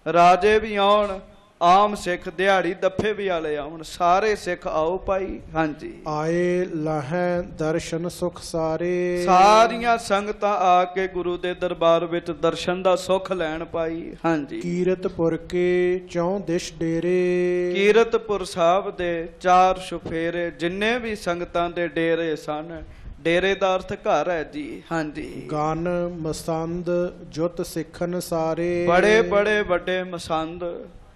ਰਾਜੇ ਵੀ ਆਉਣ, ਆਮ ਸਿੱਖ ਦਿਹਾੜੀ ਦੱਫੇ ਵੀ ਵਾਲੇ ਆਉਣ, ਸਾਰੇ ਸਿੱਖ ਆਓ ਭਾਈ। ਹਾਂਜੀ, ਆਏ ਲਾਹੈ ਦਰਸ਼ਨ ਸੁਖ ਸਾਰੇ, ਸਾਰੀਆਂ ਸੰਗਤਾਂ ਆ ਕੇ ਗੁਰੂ ਦੇ ਦਰਬਾਰ ਵਿੱਚ ਦਰਸ਼ਨ ਦਾ ਸੁੱਖ ਲੈਣ ਭਾਈ। ਹਾਂਜੀ, ਕੀਰਤਪੁਰ ਕੇ ਚੌਂ ਦਿਸ਼ ਡੇਰੇ, ਕੀਰਤਪੁਰ ਸਾਹਿਬ ਦੇ 4 ਛੁਫੇਰੇ ਜਿੰਨੇ ਵੀ ਸੰਗਤਾਂ ਦੇ ਡੇਰੇ ਸਨ। ਡੇਰੇ ਦਾ ਅਰਥ ਘਰ ਹੈ ਜੀ। ਹਾਂਜੀ, ਗਨ ਮਸੰਦ ਜੁਤ ਸਿੱਖਨ ਸਾਰੇ, ਬੜੇ ਬੜੇ ਵੱਡੇ ਮਸੰਦ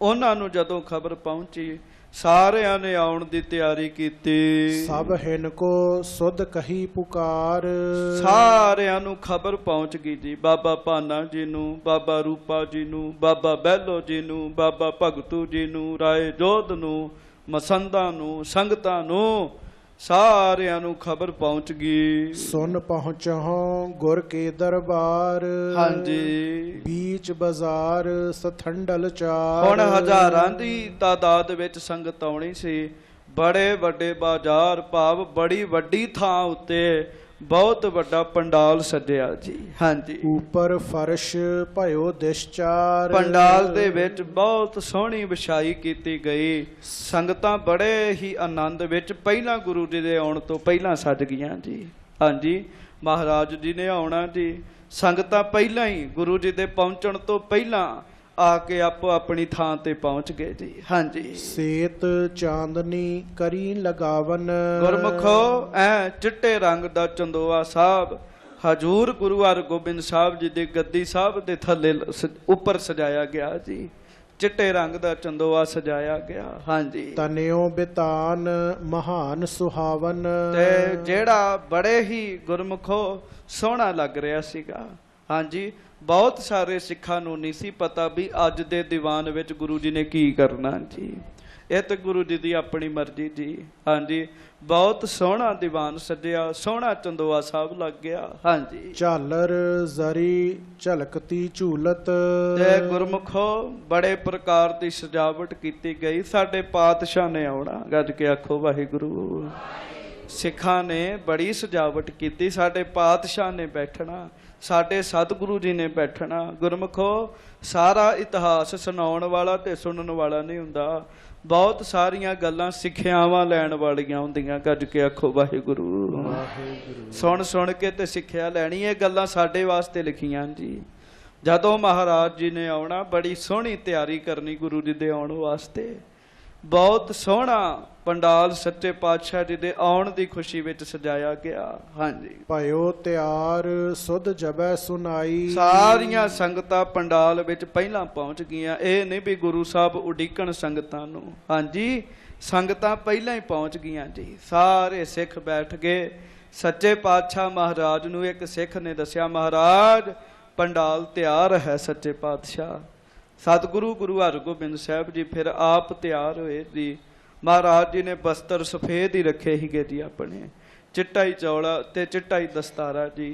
ਉਹਨਾਂ ਨੂੰ ਜਦੋਂ ਖਬਰ ਪਹੁੰਚੀ, ਸਾਰਿਆਂ ਨੇ ਆਉਣ ਦੀ ਤਿਆਰੀ ਕੀਤੀ। ਸਭ ਹਿਨ ਕੋ ਸੁਧ ਕਹੀ ਪੁਕਾਰ, ਸਾਰਿਆਂ ਨੂੰ ਖਬਰ ਪਹੁੰਚ ਗਈ ਜੀ। ਬਾਬਾ ਭਾਨਾ ਜੀ ਨੂੰ, ਬਾਬਾ ਰੂਪਾ ਜੀ ਨੂੰ, ਬਾਬਾ ਬਹਿਲੋ ਜੀ ਨੂੰ, ਬਾਬਾ ਭਗਤੂ ਜੀ ਨੂੰ, ਰਾਏ ਜੋਧ ਨੂੰ, ਮਸੰਦਾਂ ਨੂੰ, ਸੰਗਤਾਂ ਨੂੰ, ਸਾਰਿਆਂ ਨੂੰ ਖਬਰ ਪਹੁੰਚ ਗਈ। ਸੁਨ ਪਹੁੰਚਹੁ ਗੁਰ ਕੇ ਦਰਬਾਰ, ਹਾਂਜੀ, ਬੀਚ ਬਾਜ਼ਾਰ ਸਥੰਡਲ ਚਾਰ। ਹੁਣ ਹਜ਼ਾਰਾਂ ਦੀ ਤਾਦਾਦ ਵਿੱਚ ਸੰਗਤ ਆਉਣੀ ਸੀ। ਬੜੇ ਵੱਡੇ ਬਾਜ਼ਾਰ ਭਾਵ ਬੜੀ ਵੱਡੀ ਥਾਂ ਉੱਤੇ ਬਹੁਤ ਵੱਡਾ ਪੰਡਾਲ ਸਜਿਆ ਜੀ। ਹਾਂਜੀ, ਉੱਪਰ ਫਰਸ਼ ਭਇਓ ਦਿਸ਼ਚਾਰ, ਪੰਡਾਲ ਦੇ ਵਿੱਚ ਬਹੁਤ ਸੋਹਣੀ ਵਿਛਾਈ ਕੀਤੀ ਗਈ। ਸੰਗਤਾਂ ਬੜੇ ਹੀ ਆਨੰਦ ਵਿੱਚ ਪਹਿਲਾਂ ਗੁਰੂ ਜੀ ਦੇ ਆਉਣ ਤੋਂ ਪਹਿਲਾਂ ਸਜ ਗਈਆਂ ਜੀ। ਹਾਂਜੀ, ਮਹਾਰਾਜ ਜੀ ਨੇ ਆਉਣਾ ਜੀ। ਸੰਗਤਾਂ ਪਹਿਲਾਂ ਹੀ ਗੁਰੂ ਜੀ ਦੇ ਪਹੁੰਚਣ ਤੋਂ ਪਹਿਲਾਂ ਆ ਕੇ ਆਪੋ ਆਪਣੀ ਥਾਂ ਤੇ ਪਹੁੰਚ ਗਏ ਜੀ। ਹਾਂਜੀ, ਸੇਤ ਚਾਂਦਨੀ ਕਰੀ ਲਗਾਵਨ, ਗੁਰਮੁਖੋ ਐ ਚਿੱਟੇ ਰੰਗ ਦਾ ਚੰਦੋਆ ਸਾਹਿਬ ਹਜੂਰ ਗੁਰੂ ਹਰਗੋਬਿੰਦ ਸਾਹਿਬ ਜੀ ਦੀ ਗੱਦੀ ਸਾਹਿਬ ਦੇ ਥੱਲੇ ਉੱਪਰ ਸਜਾਇਆ ਗਿਆ ਜੀ। ਚਿੱਟੇ ਰੰਗ ਦਾ ਚੰਦੋਆ ਸਜਾਇਆ ਗਿਆ। ਹਾਂਜੀ, ਤਨਿਓ ਬਿਤਾਨ ਮਹਾਨ ਸੁਹਾਵਨ, ਤੇ ਜਿਹੜਾ ਬੜੇ ਹੀ ਗੁਰਮੁਖੋ ਸੋਹਣਾ ਲੱਗ ਰਿਹਾ ਸੀਗਾ। ਹਾਂਜੀ, ਬਹੁਤ ਸਾਰੇ ਸਿੱਖਾਂ ਨੂੰ ਨਹੀਂ ਸੀ ਪਤਾ ਵੀ ਅੱਜ ਦੇ ਦੀਵਾਨ ਵਿੱਚ ਗੁਰੂ ਜੀ ਨੇ ਕੀ ਕਰਨਾ ਜੀ। ਇਹ ਤਾਂ ਗੁਰੂ ਜੀ ਦੀ ਆਪਣੀ ਮਰਜ਼ੀ ਜੀ। ਹਾਂਜੀ, ਬਹੁਤ ਸੋਹਣਾ ਦੀਵਾਨ ਸਜਿਆ, ਸੋਹਣਾ ਚੰਦੋਆ ਸਾਹਿਬ ਲੱਗ ਗਿਆ। ਹਾਂਜੀ, ਝਾਲਰ ਜ਼ਰੀ ਝਲਕਤੀ ਝੂਲਤ, ਤੇ ਗੁਰਮੁਖੋ ਬੜੇ ਪ੍ਰਕਾਰ ਦੀ ਸਜਾਵਟ ਕੀਤੀ ਗਈ। ਸਾਡੇ ਪਾਤਸ਼ਾਹ ਨੇ ਆਉਣਾ, ਗੱਜ ਕੇ ਆਖੋ ਵਾਹਿਗੁਰੂ। ਸਿੱਖਾਂ ਨੇ ਬੜੀ ਸਜਾਵਟ ਕੀਤੀ। ਸਾਡੇ ਪਾਤਸ਼ਾਹ ਨੇ ਬੈਠਣਾ, ਸਾਡੇ ਸਤਿਗੁਰੂ ਜੀ ਨੇ ਬੈਠਣਾ। ਗੁਰਮੁਖੋ ਸਾਰਾ ਇਤਿਹਾਸ ਸੁਣਾਉਣ ਵਾਲਾ ਤੇ ਸੁਣਨ ਵਾਲਾ ਨਹੀਂ ਹੁੰਦਾ। ਬਹੁਤ ਸਾਰੀਆਂ ਗੱਲਾਂ ਸਿੱਖਿਆਵਾਂ ਲੈਣ ਵਾਲੀਆਂ ਹੁੰਦੀਆਂ। ਗੱਜ ਕੇ ਆਖੋ ਵਾਹਿਗੁਰੂ। ਸੁਣ ਸੁਣ ਕੇ ਤੇ ਸਿੱਖਿਆ ਲੈਣੀ। ਇਹ ਗੱਲਾਂ ਸਾਡੇ ਵਾਸਤੇ ਲਿਖੀਆਂ ਜੀ। ਜਦੋਂ ਮਹਾਰਾਜ ਜੀ ਨੇ ਆਉਣਾ ਬੜੀ ਸੋਹਣੀ ਤਿਆਰੀ ਕਰਨੀ ਗੁਰੂ ਜੀ ਦੇ ਆਉਣ ਵਾਸਤੇ। ਬਹੁਤ ਸੋਹਣਾ ਪੰਡਾਲ ਸੱਚੇ ਪਾਤਸ਼ਾਹ ਜੀ ਦੇ ਆਉਣ ਦੀ ਖੁਸ਼ੀ ਵਿੱਚ ਸਜਾਇਆ ਗਿਆ। ਹਾਂਜੀ, ਭਇਓ ਤਿਆਰ ਸੁਧ ਜਬੈ ਸੁਨਾਈ, ਸਾਰੀਆਂ ਸੰਗਤਾਂ ਪੰਡਾਲ ਵਿੱਚ ਪਹਿਲਾਂ ਪਹੁੰਚ ਗਈਆਂ। ਇਹ ਨਹੀਂ ਵੀ ਗੁਰੂ ਸਾਹਿਬ ਉਡੀਕਣ ਸੰਗਤਾਂ ਨੂੰ। ਹਾਂਜੀ, ਸੰਗਤਾਂ ਪਹਿਲਾਂ ਹੀ ਪਹੁੰਚ ਗਈਆਂ ਜੀ। ਸਾਰੇ ਸਿੱਖ ਬੈਠ ਗਏ। ਸੱਚੇ ਪਾਤਸ਼ਾਹ ਮਹਾਰਾਜ ਨੂੰ ਇੱਕ ਸਿੱਖ ਨੇ ਦੱਸਿਆ, ਮਹਾਰਾਜ ਪੰਡਾਲ ਤਿਆਰ ਹੈ। ਸੱਚੇ ਪਾਤਸ਼ਾਹ ਸਤਿਗੁਰੂ ਗੁਰੂ ਹਰਗੋਬਿੰਦ ਸਾਹਿਬ ਜੀ ਫਿਰ ਆਪ ਤਿਆਰ ਹੋਏ ਜੀ। ਮਹਾਰਾਜ ਜੀ ਨੇ ਬਸਤਰ ਸਫੇਦ ਹੀ ਰੱਖੇ ਸੀਗੇ ਜੀ ਆਪਣੇ। ਚਿੱਟਾ ਹੀ ਚੌਲਾ ਤੇ ਚਿੱਟਾ ਹੀ ਦਸਤਾਰਾ ਜੀ।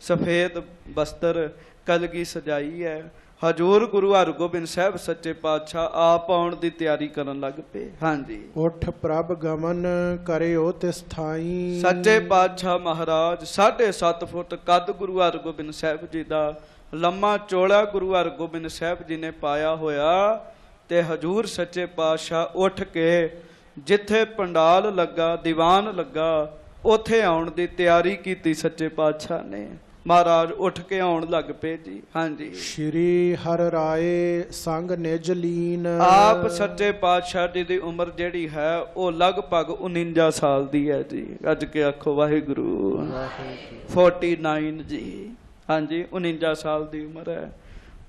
ਸਫੇਦ ਬਸਤਰ ਕਲਗੀ ਸਜਾਈ ਹੈ। ਹਜੂਰ ਗੁਰੂ ਹਰਗੋਬਿੰਦ ਸਾਹਿਬ ਸੱਚੇ ਪਾਤਸ਼ਾਹ ਆਪ ਆਉਣ ਦੀ ਤਿਆਰੀ ਕਰਨ ਲੱਗ ਪਏ। ਹਾਂਜੀ, ਉਠ ਪ੍ਰਭ ਗਮਨ ਕਰਿਓ ਤਿਸ ਥਾਈ, ਸੱਚੇ ਪਾਤਸ਼ਾਹ ਮਹਾਰਾਜ 7.5 ਫੁੱਟ ਕੱਦ ਗੁਰੂ ਹਰਗੋਬਿੰਦ ਸਾਹਿਬ ਜੀ ਦਾ, ਲੰਮਾ ਚੋਲਾ ਗੁਰੂ ਹਰਗੋਬਿੰਦ ਸਾਹਿਬ ਜੀ ਨੇ ਪਾਇਆ ਹੋਇਆ। ਤੇ ਹਜੂਰ ਸੱਚੇ ਪਾਤਸ਼ਾਹ ਉੱਠ ਕੇ ਜਿੱਥੇ ਪੰਡਾਲ ਲੱਗਾ, ਦੀਵਾਨ ਲੱਗਾ, ਉੱਥੇ ਆਉਣ ਦੀ ਤਿਆਰੀ ਕੀਤੀ ਸੱਚੇ ਪਾਤਸ਼ਾਹ ਨੇ। ਮਹਾਰਾਜ ਉੱਠ ਕੇ ਆਉਣ ਲੱਗ ਪਏ ਜੀ। ਹਾਂਜੀ, ਸ਼੍ਰੀ ਹਰਿ ਰਾਏ ਸੰਗ ਨਿਜ ਲੀਨ। ਆਪ ਸੱਚੇ ਪਾਤਸ਼ਾਹ ਜੀ ਦੀ ਉਮਰ ਜਿਹੜੀ ਹੈ ਉਹ ਲਗਭਗ 49 ਸਾਲ ਦੀ ਹੈ ਜੀ। ਅੱਜ ਕੇ ਆਖੋ ਵਾਹਿਗੁਰੂ। 49 ਜੀ। ਹਾਂਜੀ, 49 ਸਾਲ ਦੀ ਉਮਰ ਹੈ।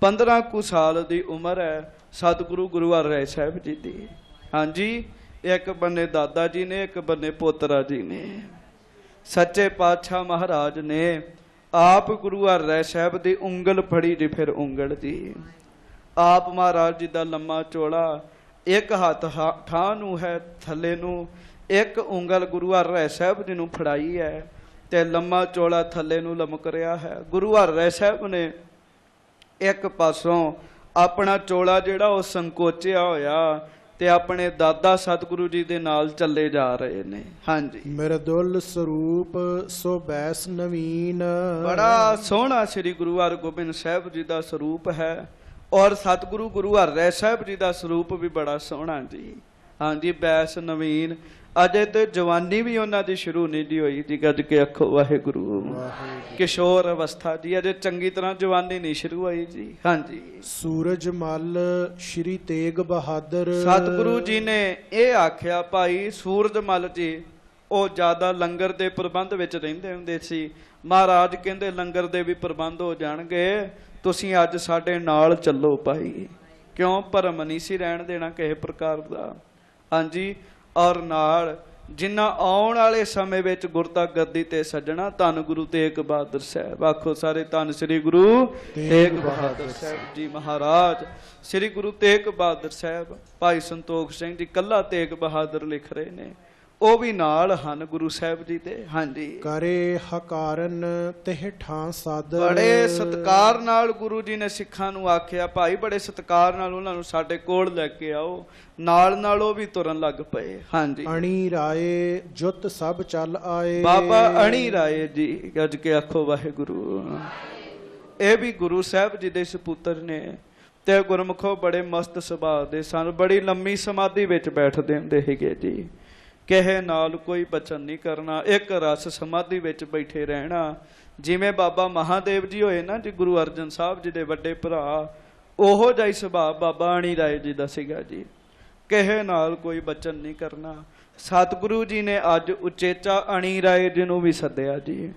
15 ਕੁ ਸਾਲ ਦੀ ਉਮਰ ਹੈ ਸਤਿਗੁਰੂ ਗੁਰੂ ਹਰਿ ਸਾਹਿਬ ਜੀ ਦੀ। ਹਾਂਜੀ, ਇੱਕ ਬੰਨੇ ਦਾਦਾ ਜੀ ਨੇ, ਇੱਕ ਬੰਨੇ ਪੋਤਰਾ ਜੀ ਨੇ। ਸੱਚੇ ਪਾਤਸ਼ਾਹ ਮਹਾਰਾਜ ਨੇ ਆਪ ਗੁਰੂ ਹਰਿ ਸਾਹਿਬ ਦੀ ਉਂਗਲ ਫੜੀ ਜੀ, ਫਿਰ ਉਂਗਲ ਜੀ। ਆਪ ਮਹਾਰਾਜ ਜੀ ਦਾ ਲੰਮਾ ਚੋਲਾ, ਇੱਕ ਹੱਥ ਠਾਹ ਨੂੰ ਹੈ ਥੱਲੇ ਨੂੰ, ਇੱਕ ਉਂਗਲ ਗੁਰੂ ਹਰਿ ਸਾਹਿਬ ਜੀ ਨੂੰ ਫੜਾਈ ਹੈ ਤੇ ਲੰਮਾ ਚੋਲਾ ਥੱਲੇ ਨੂੰ ਲਮਕ ਰਿਹਾ ਹੈ। ਗੁਰੂ ਹਰਿ ਸਾਹਿਬ ਨੇ ਇੱਕ ਪਾਸੋਂ ਆਪਣਾ ਚੋਲਾ ਜਿਹੜਾ ਉਹ ਸੰਕੋਚਿਆ ਹੋਇਆ ਤੇ ਆਪਣੇ ਦਾਦਾ ਸਤਿਗੁਰੂ ਜੀ ਦੇ ਨਾਲ ਚੱਲੇ ਜਾ ਰਹੇ ਨੇ। ਹਾਂਜੀ, ਮਿਰਦੁਲ ਸਰੂਪ ਸੋ ਬੈਸ ਨਵੀਨ। ਬੜਾ ਸੋਹਣਾ ਸ੍ਰੀ ਗੁਰੂ ਹਰਗੋਬਿੰਦ ਸਾਹਿਬ ਜੀ ਦਾ ਸਰੂਪ ਹੈ ਔਰ ਸਤਿਗੁਰੂ ਗੁਰੂ ਹਰਿ ਸਾਹਿਬ ਜੀ ਦਾ ਸਰੂਪ ਵੀ ਬੜਾ ਸੋਹਣਾ ਜੀ। ਹਾਂਜੀ, ਬੈਸ ਨਵੀਨ। ਅਜੇ ਤੇ ਜਵਾਨੀ ਵੀ ਉਹਨਾਂ ਦੀ ਸ਼ੁਰੂ ਨਹੀਂ ਦੀ ਹੋਈ ਜੀ। ਗੱਜ ਕੇ ਆਖੋ ਵਾਹਿਗੁਰੂ। ਕਿਸ਼ੋਰ ਅਵਸਥਾ ਜੀ, ਅਜੇ ਚੰਗੀ ਤਰ੍ਹਾਂ ਜਵਾਨੀ ਨਹੀਂ ਸ਼ੁਰੂ ਹੋਈ ਜੀ। ਹਾਂਜੀ, ਸੂਰਜ ਮੱਲ ਸ਼੍ਰੀ ਤੇਗ ਬਹਾਦਰ। ਸਤਿਗੁਰੂ ਜੀ ਨੇ ਇਹ ਆਖਿਆ ਭਾਈ ਸੂਰਜ ਮੱਲ ਜੀ ਉਹ ਜ਼ਿਆਦਾ ਲੰਗਰ ਦੇ ਪ੍ਰਬੰਧ ਵਿੱਚ ਰਹਿੰਦੇ ਹੁੰਦੇ ਸੀ। ਮਹਾਰਾਜ ਕਹਿੰਦੇ ਲੰਗਰ ਦੇ ਵੀ ਪ੍ਰਬੰਧ ਹੋ ਜਾਣਗੇ, ਤੁਸੀਂ ਅੱਜ ਸਾਡੇ ਨਾਲ ਚੱਲੋ ਭਾਈ। ਕਿਉਂ? ਭਰਮ ਨਹੀਂ ਸੀ ਰਹਿਣ ਦੇਣਾ ਕਿਸੇ ਪ੍ਰਕਾਰ ਦਾ। ਹਾਂਜੀ, ਔਰ ਨਾਲ ਜਿਨ੍ਹਾਂ ਆਉਣ ਵਾਲੇ ਸਮੇਂ ਵਿੱਚ ਗੁਰਤਾ ਗੱਦੀ ਤੇ ਸੱਜਣਾ ਧੰਨ ਗੁਰੂ ਤੇਗ ਬਹਾਦਰ ਸਾਹਿਬ। ਆਖੋ ਸਾਰੇ ਧੰਨ ਸ੍ਰੀ ਗੁਰੂ ਤੇਗ ਬਹਾਦਰ ਸਾਹਿਬ ਜੀ ਮਹਾਰਾਜ। ਸ੍ਰੀ ਗੁਰੂ ਤੇਗ ਬਹਾਦਰ ਸਾਹਿਬ ਭਾਈ ਸੰਤੋਖ ਸਿੰਘ ਜੀ ਕੱਲਾ ਤੇਗ ਬਹਾਦਰ ਲਿਖ ਰਹੇ ਨੇ, ਉਹ ਵੀ ਨਾਲ ਹਨ ਗੁਰੂ ਸਾਹਿਬ ਜੀ ਦੇ। ਹਾਂਜੀ, ਕਰੇ ਹਕਾਰਨ ਤਿਹ ਠਾਂ ਸਾਦਰ। ਬੜੇ ਸਤਿਕਾਰ ਨਾਲ ਗੁਰੂ ਜੀ ਨੇ ਸਿੱਖਾਂ ਨੂੰ ਆਖਿਆ ਭਾਈ ਬੜੇ ਸਤਿਕਾਰ ਨਾਲ ਉਹਨਾਂ ਨੂੰ ਸਾਡੇ ਕੋਲ ਲੈ ਕੇ ਆਓ। ਨਾਲ ਨਾਲ ਉਹ ਵੀ ਤੁਰਨ ਲੱਗ ਪਏ। ਹਾਂਜੀ, ਅਣੀ ਰਾਏ ਜੁੱਤ ਸਭ ਚੱਲ ਆਏ। ਬਾਬਾ ਅਣੀ ਰਾਏ ਜੀ। ਗੱਜ ਕੇ ਆਖੋ ਵਾਹਿਗੁਰੂ। ਇਹ ਵੀ ਗੁਰੂ ਸਾਹਿਬ ਜੀ ਦੇ ਸਪੁੱਤਰ ਨੇ ਤੇ ਗੁਰਮੁਖੋ ਬੜੇ ਮਸਤ ਸੁਭਾਅ ਦੇ ਸਨ। ਬੜੀ ਲੰਮੀ ਸਮਾਧੀ ਵਿੱਚ ਬੈਠਦੇ ਹੁੰਦੇ ਸੀਗੇ ਜੀ। ਕਿਸੇ ਨਾਲ ਕੋਈ ਬਚਨ ਨਹੀਂ ਕਰਨਾ, ਇੱਕ ਰਸ ਸਮਾਧੀ ਵਿੱਚ ਬੈਠੇ ਰਹਿਣਾ। ਜਿਵੇਂ ਬਾਬਾ ਮਹਾਦੇਵ ਜੀ ਹੋਏ ਨਾ ਜੀ, ਗੁਰੂ ਅਰਜਨ ਸਾਹਿਬ ਜੀ ਦੇ ਵੱਡੇ ਭਰਾ, ਉਹੋ ਜਿਹਾ ਹੀ ਸੁਭਾਅ ਬਾਬਾ ਅਣੀ ਰਾਏ ਜੀ ਦਾ ਸੀਗਾ ਜੀ। ਕਿਸੇ ਨਾਲ ਕੋਈ ਬਚਨ ਨਹੀਂ ਕਰਨਾ। ਸਤਿਗੁਰੂ ਜੀ ਨੇ ਅੱਜ ਉਚੇਚਾ ਅਣੀ ਰਾਏ ਜੀ ਨੂੰ ਵੀ ਸੱਦਿਆ ਜੀ।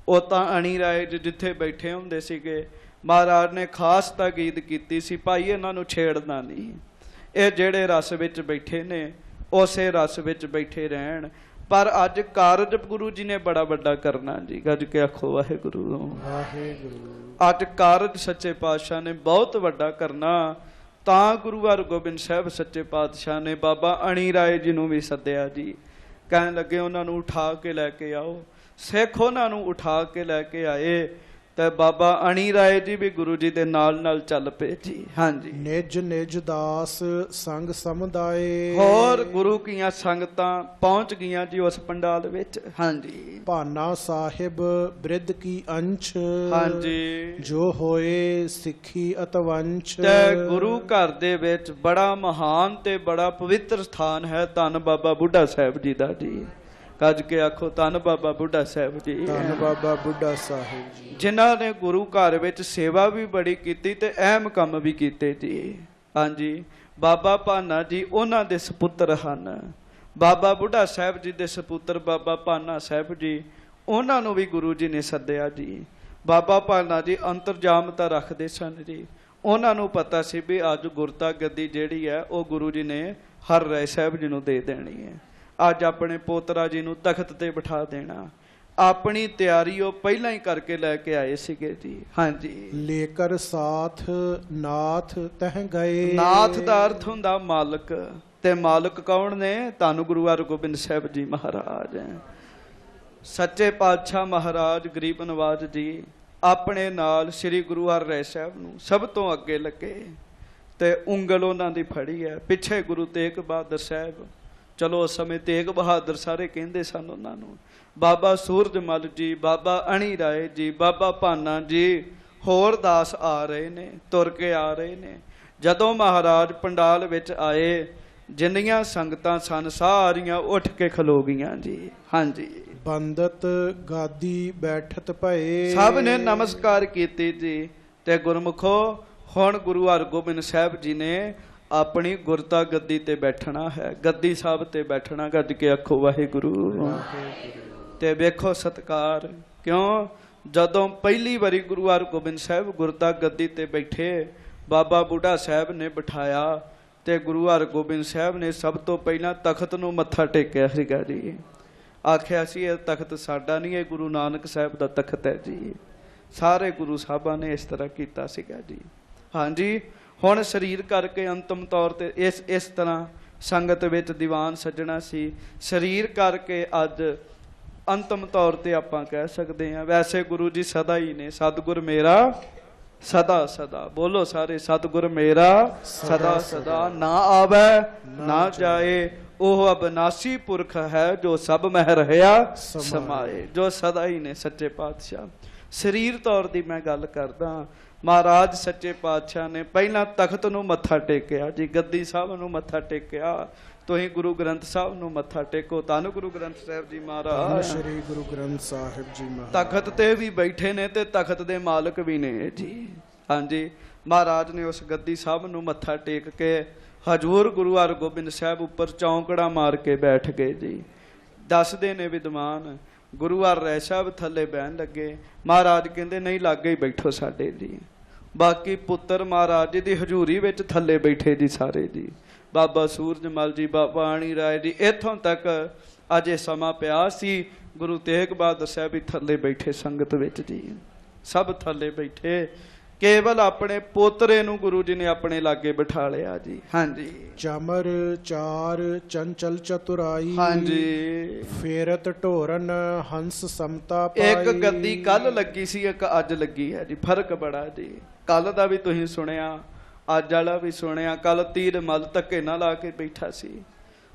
ਉਹ ਤਾਂ ਅਣੀ ਰਾਏ ਜੀ ਜਿੱਥੇ ਬੈਠੇ ਹੁੰਦੇ ਸੀਗੇ, ਮਹਾਰਾਜ ਨੇ ਖਾਸ ਤਾਕੀਦ ਕੀਤੀ ਸੀ ਭਾਈ ਇਹਨਾਂ ਨੂੰ ਛੇੜਨਾ ਨਹੀਂ। ਇਹ ਜਿਹੜੇ ਰਸ ਵਿੱਚ ਬੈਠੇ ਨੇ ਉਸੇ ਰਸ ਵਿੱਚ ਬੈਠੇ ਰਹਿਣ। ਪਰ ਅੱਜ ਕਾਰਜ ਗੁਰੂ ਜੀ ਨੇ ਬੜਾ ਵੱਡਾ ਕਰਨਾ ਜੀ। ਗੱਜ ਕੇ ਆਖੋ ਵਾਹਿਗੁਰੂ। ਅੱਜ ਕਾਰਜ ਸੱਚੇ ਪਾਤਸ਼ਾਹ ਨੇ ਬਹੁਤ ਵੱਡਾ ਕਰਨਾ। ਤਾਂ ਗੁਰੂ ਹਰਗੋਬਿੰਦ ਸਾਹਿਬ ਸੱਚੇ ਪਾਤਸ਼ਾਹ ਨੇ ਬਾਬਾ ਅਣੀ ਰਾਏ ਜੀ ਨੂੰ ਵੀ ਸੱਦਿਆ ਜੀ। ਕਹਿਣ ਲੱਗੇ ਉਹਨਾਂ ਨੂੰ ਉਠਾ ਕੇ ਲੈ ਕੇ ਆਓ। ਸਿੱਖ ਉਹਨਾਂ ਨੂੰ ਉਠਾ ਕੇ ਲੈ ਕੇ ਆਏ ਤੇ ਬਾਬਾ ਅਣੀ ਰਾਏ ਜੀ ਵੀ ਗੁਰੂ ਜੀ ਦੇ ਨਾਲ ਨਾਲ ਚੱਲ ਪਏ ਜੀ। ਹਾਂਜੀ, ਨਿਜ ਨਿਜ ਦਾਸ ਸੰਗ ਸਮੁਦਾਏ। ਹੋਰ ਗੁਰੂ ਕੀਆਂ ਸੰਗਤਾਂ ਪਹੁੰਚ ਗਈਆਂ ਜੀ ਉਸ ਪੰਡਾਲ ਵਿੱਚ। ਹਾਂਜੀ, ਭਾਨਾ ਸਾਹਿਬ ਬ੍ਰਿਧ ਕੀ ਅੰਸ਼। ਹਾਂਜੀ, ਜੋ ਹੋਏ ਸਿੱਖੀ ਅਤਵੰਸ਼। ਤੇ ਗੁਰੂ ਘਰ ਦੇ ਵਿੱਚ ਬੜਾ ਮਹਾਨ ਤੇ ਬੜਾ ਪਵਿੱਤਰ ਸਥਾਨ ਹੈ ਧੰਨ ਬਾਬਾ ਬੁੱਢਾ ਸਾਹਿਬ ਜੀ ਦਾ ਜੀ। ਗੱਜ ਕੇ ਆਖੋ ਧੰਨ ਬਾਬਾ ਬੁੱਢਾ ਸਾਹਿਬ ਜੀ। ਧੰਨ ਬਾਬਾ ਬੁੱਢਾ ਸਾਹਿਬ ਜੀ, ਜਿਨ੍ਹਾਂ ਨੇ ਗੁਰੂ ਘਰ ਵਿੱਚ ਸੇਵਾ ਵੀ ਬੜੀ ਕੀਤੀ ਤੇ ਅਹਿਮ ਕੰਮ ਵੀ ਕੀਤੇ ਜੀ। ਹਾਂਜੀ, ਬਾਬਾ ਭਾਨਾ ਜੀ ਉਹਨਾਂ ਦੇ ਸਪੁੱਤਰ ਹਨ। ਬਾਬਾ ਬੁੱਢਾ ਸਾਹਿਬ ਜੀ ਦੇ ਸਪੁੱਤਰ ਬਾਬਾ ਭਾਨਾ ਸਾਹਿਬ ਜੀ, ਉਹਨਾਂ ਨੂੰ ਵੀ ਗੁਰੂ ਜੀ ਨੇ ਸੱਦਿਆ ਜੀ। ਬਾਬਾ ਭਾਨਾ ਜੀ ਅੰਤਰਜਾਮਤਾ ਰੱਖਦੇ ਸਨ ਜੀ। ਉਹਨਾਂ ਨੂੰ ਪਤਾ ਸੀ ਵੀ ਅੱਜ ਗੁਰਤਾ ਗੱਦੀ ਜਿਹੜੀ ਹੈ ਉਹ ਗੁਰੂ ਜੀ ਨੇ ਹਰਿ ਰਾਏ ਸਾਹਿਬ ਜੀ ਨੂੰ ਦੇ ਦੇਣੀ ਹੈ। ਅੱਜ ਆਪਣੇ ਪੋਤਰਾ ਜੀ ਨੂੰ ਤਖਤ ਤੇ ਬਿਠਾ ਦੇਣਾ। ਆਪਣੀ ਤਿਆਰੀ ਉਹ ਪਹਿਲਾਂ ਹੀ ਕਰਕੇ ਲੈ ਕੇ ਆਏ ਸੀਗੇ ਜੀ। ਹਾਂਜੀ, ਲੇਕਰ ਸਾਥ ਨਾਥ ਤਹਿ ਗਏ। ਨਾਥ ਦਾ ਅਰਥ ਹੁੰਦਾ ਮਾਲਕ, ਤੇ ਮਾਲਕ ਕੌਣ ਨੇ? ਧੰਨ ਗੁਰੂ ਹਰਗੋਬਿੰਦ ਸਾਹਿਬ ਜੀ ਮਹਾਰਾਜ। ਸੱਚੇ ਪਾਤਸ਼ਾਹ ਮਹਾਰਾਜ ਗਰੀਬ ਨਵਾਜ ਜੀ ਆਪਣੇ ਨਾਲ ਸ੍ਰੀ ਗੁਰੂ ਹਰਿ ਸਾਹਿਬ ਨੂੰ ਸਭ ਤੋਂ ਅੱਗੇ ਲੱਗੇ ਤੇ ਉਂਗਲ ਉਹਨਾਂ ਦੀ ਫੜੀ ਹੈ। ਪਿੱਛੇ ਗੁਰੂ ਤੇਗ ਬਹਾਦਰ ਸਾਹਿਬ। ਚਲੋ ਉਸ ਸਮੇਂ ਤੇਗ ਬਹਾਦਰ ਸਾਰੇ ਕਹਿੰਦੇ ਸਨ ਉਹਨਾਂ ਨੂੰ। ਬਾਬਾ ਸੂਰਜ ਮੱਲ ਜੀ, ਬਾਬਾ ਅਣੀ ਰਾਏ ਜੀ, ਬਾਬਾ ਭਾਨਾ ਜੀ, ਹੋਰ ਦਾਸ ਆ ਰਹੇ ਨੇ, ਤੁਰ ਕੇ ਆ ਰਹੇ ਨੇ। ਜਦੋਂ ਮਹਾਰਾਜ ਪੰਡਾਲ ਵਿੱਚ ਆਏ, ਜਿੰਨੀਆਂ ਸੰਗਤਾਂ ਸਨ ਸਾਰੀਆਂ ਉੱਠ ਕੇ ਖਲੋ ਗਈਆਂ ਜੀ। ਹਾਂਜੀ, ਬੰਦਤ ਗਾਦੀ ਬੈਠਤ ਭਏ। ਸਭ ਨੇ ਨਮਸਕਾਰ ਕੀਤੀ ਜੀ। ਤੇ ਗੁਰਮੁਖੋ ਹੁਣ ਗੁਰੂ ਹਰਗੋਬਿੰਦ ਸਾਹਿਬ ਜੀ ਨੇ ਆਪਣੀ ਗੁਰਤਾ ਗੱਦੀ ਤੇ ਬੈਠਣਾ ਹੈ। ਗੱਦੀ ਸਾਹਿਬ ਤੇ ਬੈਠਣਾ। ਗੱਜ ਕੇ ਆਖੋ ਵਾਹਿਗੁਰੂ। ਤੇ ਵੇਖੋ ਸਤਕਾਰ, ਕਿਉਂ ਜਦੋਂ ਪਹਿਲੀ ਵਾਰੀ ਗੁਰੂ ਹਰਗੋਬਿੰਦ ਸਾਹਿਬ ਗੁਰਤਾ ਗੱਦੀ ਤੇ ਬੈਠੇ, ਬਾਬਾ ਬੁੱਢਾ ਸਾਹਿਬ ਨੇ ਬਿਠਾਇਆ ਤੇ ਗੁਰੂ ਹਰਗੋਬਿੰਦ ਸਾਹਿਬ ਨੇ ਸਭ ਤੋਂ ਪਹਿਲਾਂ ਤਖਤ ਨੂੰ ਮੱਥਾ ਟੇਕਿਆ ਸੀਗਾ ਜੀ। ਆਖਿਆ ਸੀ ਇਹ ਤਖਤ ਸਾਡਾ ਨਹੀਂ, ਇਹ ਗੁਰੂ ਨਾਨਕ ਸਾਹਿਬ ਦਾ ਤਖਤ ਹੈ ਜੀ। ਸਾਰੇ ਗੁਰੂ ਸਾਹਿਬਾਂ ਨੇ ਇਸ ਤਰ੍ਹਾਂ ਕੀਤਾ ਸੀਗਾ ਜੀ। ਹਾਂਜੀ, ਹੁਣ ਸਰੀਰ ਕਰਕੇ ਅੰਤਮ ਤੌਰ ਤੇ ਇਸ ਤਰ੍ਹਾਂ ਸੰਗਤ ਵਿੱਚ ਦੀਵਾਨ ਸੱਜਣਾ ਸੀ। ਸਰੀਰ ਕਰਕੇ ਅੱਜ ਅੰਤਮ ਤੌਰ ਤੇ ਆਪਾਂ ਕਹਿ ਸਕਦੇ ਹਾਂ। ਵੈਸੇ ਗੁਰੂ ਜੀ ਸਦਾ ਹੀ ਨੇ। ਸਤਿਗੁਰ ਮੇਰਾ ਸਦਾ ਸਦਾ, ਬੋਲੋ ਸਾਰੇ, ਸਤਿਗੁਰ ਮੇਰਾ ਸਦਾ ਸਦਾ, ਨਾ ਆਵੈ ਨਾ ਜਾਏ, ਉਹ ਅਬਨਾਸੀ ਪੁਰਖ ਹੈ, ਜੋ ਸਭ ਮਹਿ ਰਹਿਆ ਸਮਾਏ। ਜੋ ਸਦਾ ਹੀ ਨੇ ਸੱਚੇ ਪਾਤਸ਼ਾਹ। ਸਰੀਰ ਤੌਰ ਦੀ ਮੈਂ ਗੱਲ ਕਰਦਾ। ਮਹਾਰਾਜ ਸੱਚੇ ਪਾਤਸ਼ਾਹ ਨੇ ਪਹਿਲਾਂ ਤਖਤ ਨੂੰ ਮੱਥਾ ਟੇਕਿਆ ਜੀ, ਗੱਦੀ ਸਾਹਿਬ ਨੂੰ ਮੱਥਾ ਟੇਕਿਆ। ਤੁਸੀਂ ਗੁਰੂ ਗ੍ਰੰਥ ਸਾਹਿਬ ਨੂੰ ਮੱਥਾ ਟੇਕੋ। ਧੰਨ ਗੁਰੂ ਗ੍ਰੰਥ ਸਾਹਿਬ ਜੀ ਮਹਾਰਾਜ। ਸ੍ਰੀ ਗੁਰੂ ਗ੍ਰੰਥ ਸਾਹਿਬ ਜੀ ਮਹਾਰਾਜ ਤਖਤ ਤੇ ਵੀ ਬੈਠੇ ਨੇ ਤੇ ਤਖਤ ਦੇ ਮਾਲਕ ਵੀ ਨੇ ਜੀ। ਹਾਂਜੀ, ਮਹਾਰਾਜ ਨੇ ਉਸ ਗੱਦੀ ਸਾਹਿਬ ਨੂੰ ਮੱਥਾ ਟੇਕ ਕੇ ਹਜ਼ੂਰ ਗੁਰੂ ਹਰਗੋਬਿੰਦ ਸਾਹਿਬ ਉੱਪਰ ਚੌਂਕੜਾ ਮਾਰ ਕੇ ਬੈਠ ਗਏ ਜੀ। ਦੱਸਦੇ ਨੇ ਵਿਦਵਾਨ, ਗੁਰੂ ਹਰ ਰਾਏ ਸਾਹਿਬ ਥੱਲੇ ਬਹਿਣ ਲੱਗੇ। ਮਹਾਰਾਜ ਕਹਿੰਦੇ ਨਹੀਂ, ਲਾਗੇ ਹੀ ਬੈਠੋ ਸਾਡੇ ਜੀ। ਬਾਕੀ ਪੁੱਤਰ ਮਹਾਰਾਜ ਜੀ ਦੀ ਹਜ਼ੂਰੀ ਵਿੱਚ ਥੱਲੇ ਬੈਠੇ ਜੀ ਸਾਰੇ ਜੀ। ਬਾਬਾ ਸੂਰਜਮਲ ਜੀ, ਬਾਬਾ ਆਣੀ ਰਾਏ ਜੀ, ਇੱਥੋਂ ਤੱਕ ਅਜੇ ਸਮਾਂ ਪਿਆ ਸੀ। ਗੁਰੂ ਤੇਗ ਬਹਾਦਰ ਸਾਹਿਬ ਵੀ ਥੱਲੇ ਬੈਠੇ ਸੰਗਤ ਵਿੱਚ ਜੀ। ਸਭ ਥੱਲੇ ਬੈਠੇ। ਕੇਵਲ ਆਪਣੇ ਪੋਤਰੇ ਨੂੰ ਗੁਰੂ ਜੀ ਨੇ ਆਪਣੇ ਲਾਗੇ ਬਿਠਾ ਲਿਆ ਜੀ। ਹਾਂਜੀ, ਚਮਰ ਚਾਰ ਚੰਚਲ ਚਤੁਰਾਈ, ਹਾਂਜੀ, ਫੇਰਤ ਢੋਰਨ ਹੰਸ ਸਮਤਾ ਪਾਈ। ਇੱਕ ਗੱਦੀ ਕੱਲ ਲੱਗੀ ਸੀ, ਇੱਕ ਅੱਜ ਲੱਗੀ ਹੈ ਜੀ। ਫਰਕ ਬੜਾ ਜੀ। ਕੱਲ ਦਾ ਵੀ ਤੁਸੀਂ ਸੁਣਿਆ, ਅੱਜ ਵਾਲਾ ਵੀ ਸੁਣਿਆ। ਕੱਲ ਤੀਰ ਮਲ ਧੱਕੇ ਨਾ ਲਾ ਕੇ ਬੈਠਾ ਸੀ।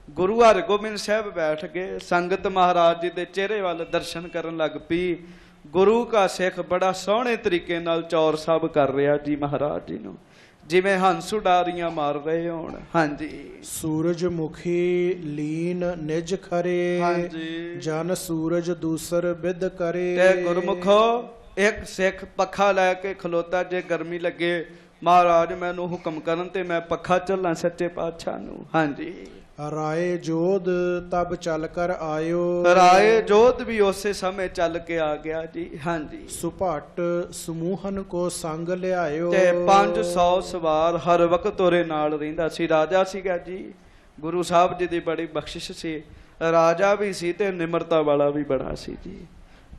ਗੁਰੂ ਹਰਗੋਬਿੰਦ ਸਾਹਿਬ ਬੈਠ ਗਏ। ਸੰਗਤ ਮਹਾਰਾਜ ਜੀ ਦੇ ਚਿਹਰੇ ਵੱਲ ਦਰਸ਼ਨ ਕਰਨ ਲੱਗ ਪਈ। ਗੁਰੂ ਕਾ ਸਿੱਖ ਬੜਾ ਸੋਹਣੇ ਤਰੀਕੇ ਨਾਲ ਚੌਰ ਸਾਹਿਬ ਕਰ ਰਿਹਾ ਜੀ ਮਹਾਰਾਜ ਜੀ ਨੂੰ, ਜਿਵੇਂ ਹੰਸ ਉਡਾਰੀਆਂ ਮਾਰ ਰਹੇ ਹੋਣ। ਹਾਂਜੀ, ਸੂਰਜਮੁਖੀ ਲੀਨ ਨਿਜ ਖਰੇ, ਹਾਂਜੀ, ਜਨ ਸੂਰਜ ਦੂਸਰ ਬਿਦ ਕਰੇ। ਤੇ ਗੁਰਮੁਖੋ ਇੱਕ ਸਿੱਖ ਪੱਖਾ ਲੈ ਕੇ ਖਲੋਤਾ। ਜੇ ਗਰਮੀ ਲੱਗੇ, ਮਹਾਰਾਜ ਮੈਨੂੰ ਹੁਕਮ ਕਰਨ ਤੇ ਮੈਂ ਪੱਖਾ ਝੱਲਾਂ ਸੱਚੇ ਪਾਤਸ਼ਾਹ ਨੂੰ। ਹਾਂਜੀ, ਰਾਏ ਜੋਧ ਤਬ ਚੱਲ ਕਰ ਆਇਓ, ਰਾਏ ਜੋਧ ਵੀ ਉਸੇ ਸਮੇਂ ਚੱਲ ਕੇ ਆ ਗਿਆ ਜੀ। ਹਾਂਜੀ, ਸੁਭਾਟ ਸਮੂਹਨ ਕੋ ਸੰਗ ਲਿਆਇਓ। ਤੇ 500 ਸਵਾਰ ਹਰ ਵਕਤ ਉਹਦੇ ਨਾਲ ਰਹਿੰਦਾ ਸੀ। ਰਾਜਾ ਸੀਗਾ ਜੀ। ਗੁਰੂ ਸਾਹਿਬ ਜੀ ਦੀ ਬੜੀ ਬਖਸ਼ਿਸ਼ ਸੀ। ਰਾਜਾ ਵੀ ਸੀ ਤੇ ਨਿਮਰਤਾ ਵਾਲਾ ਵੀ ਬੜਾ ਸੀ ਜੀ।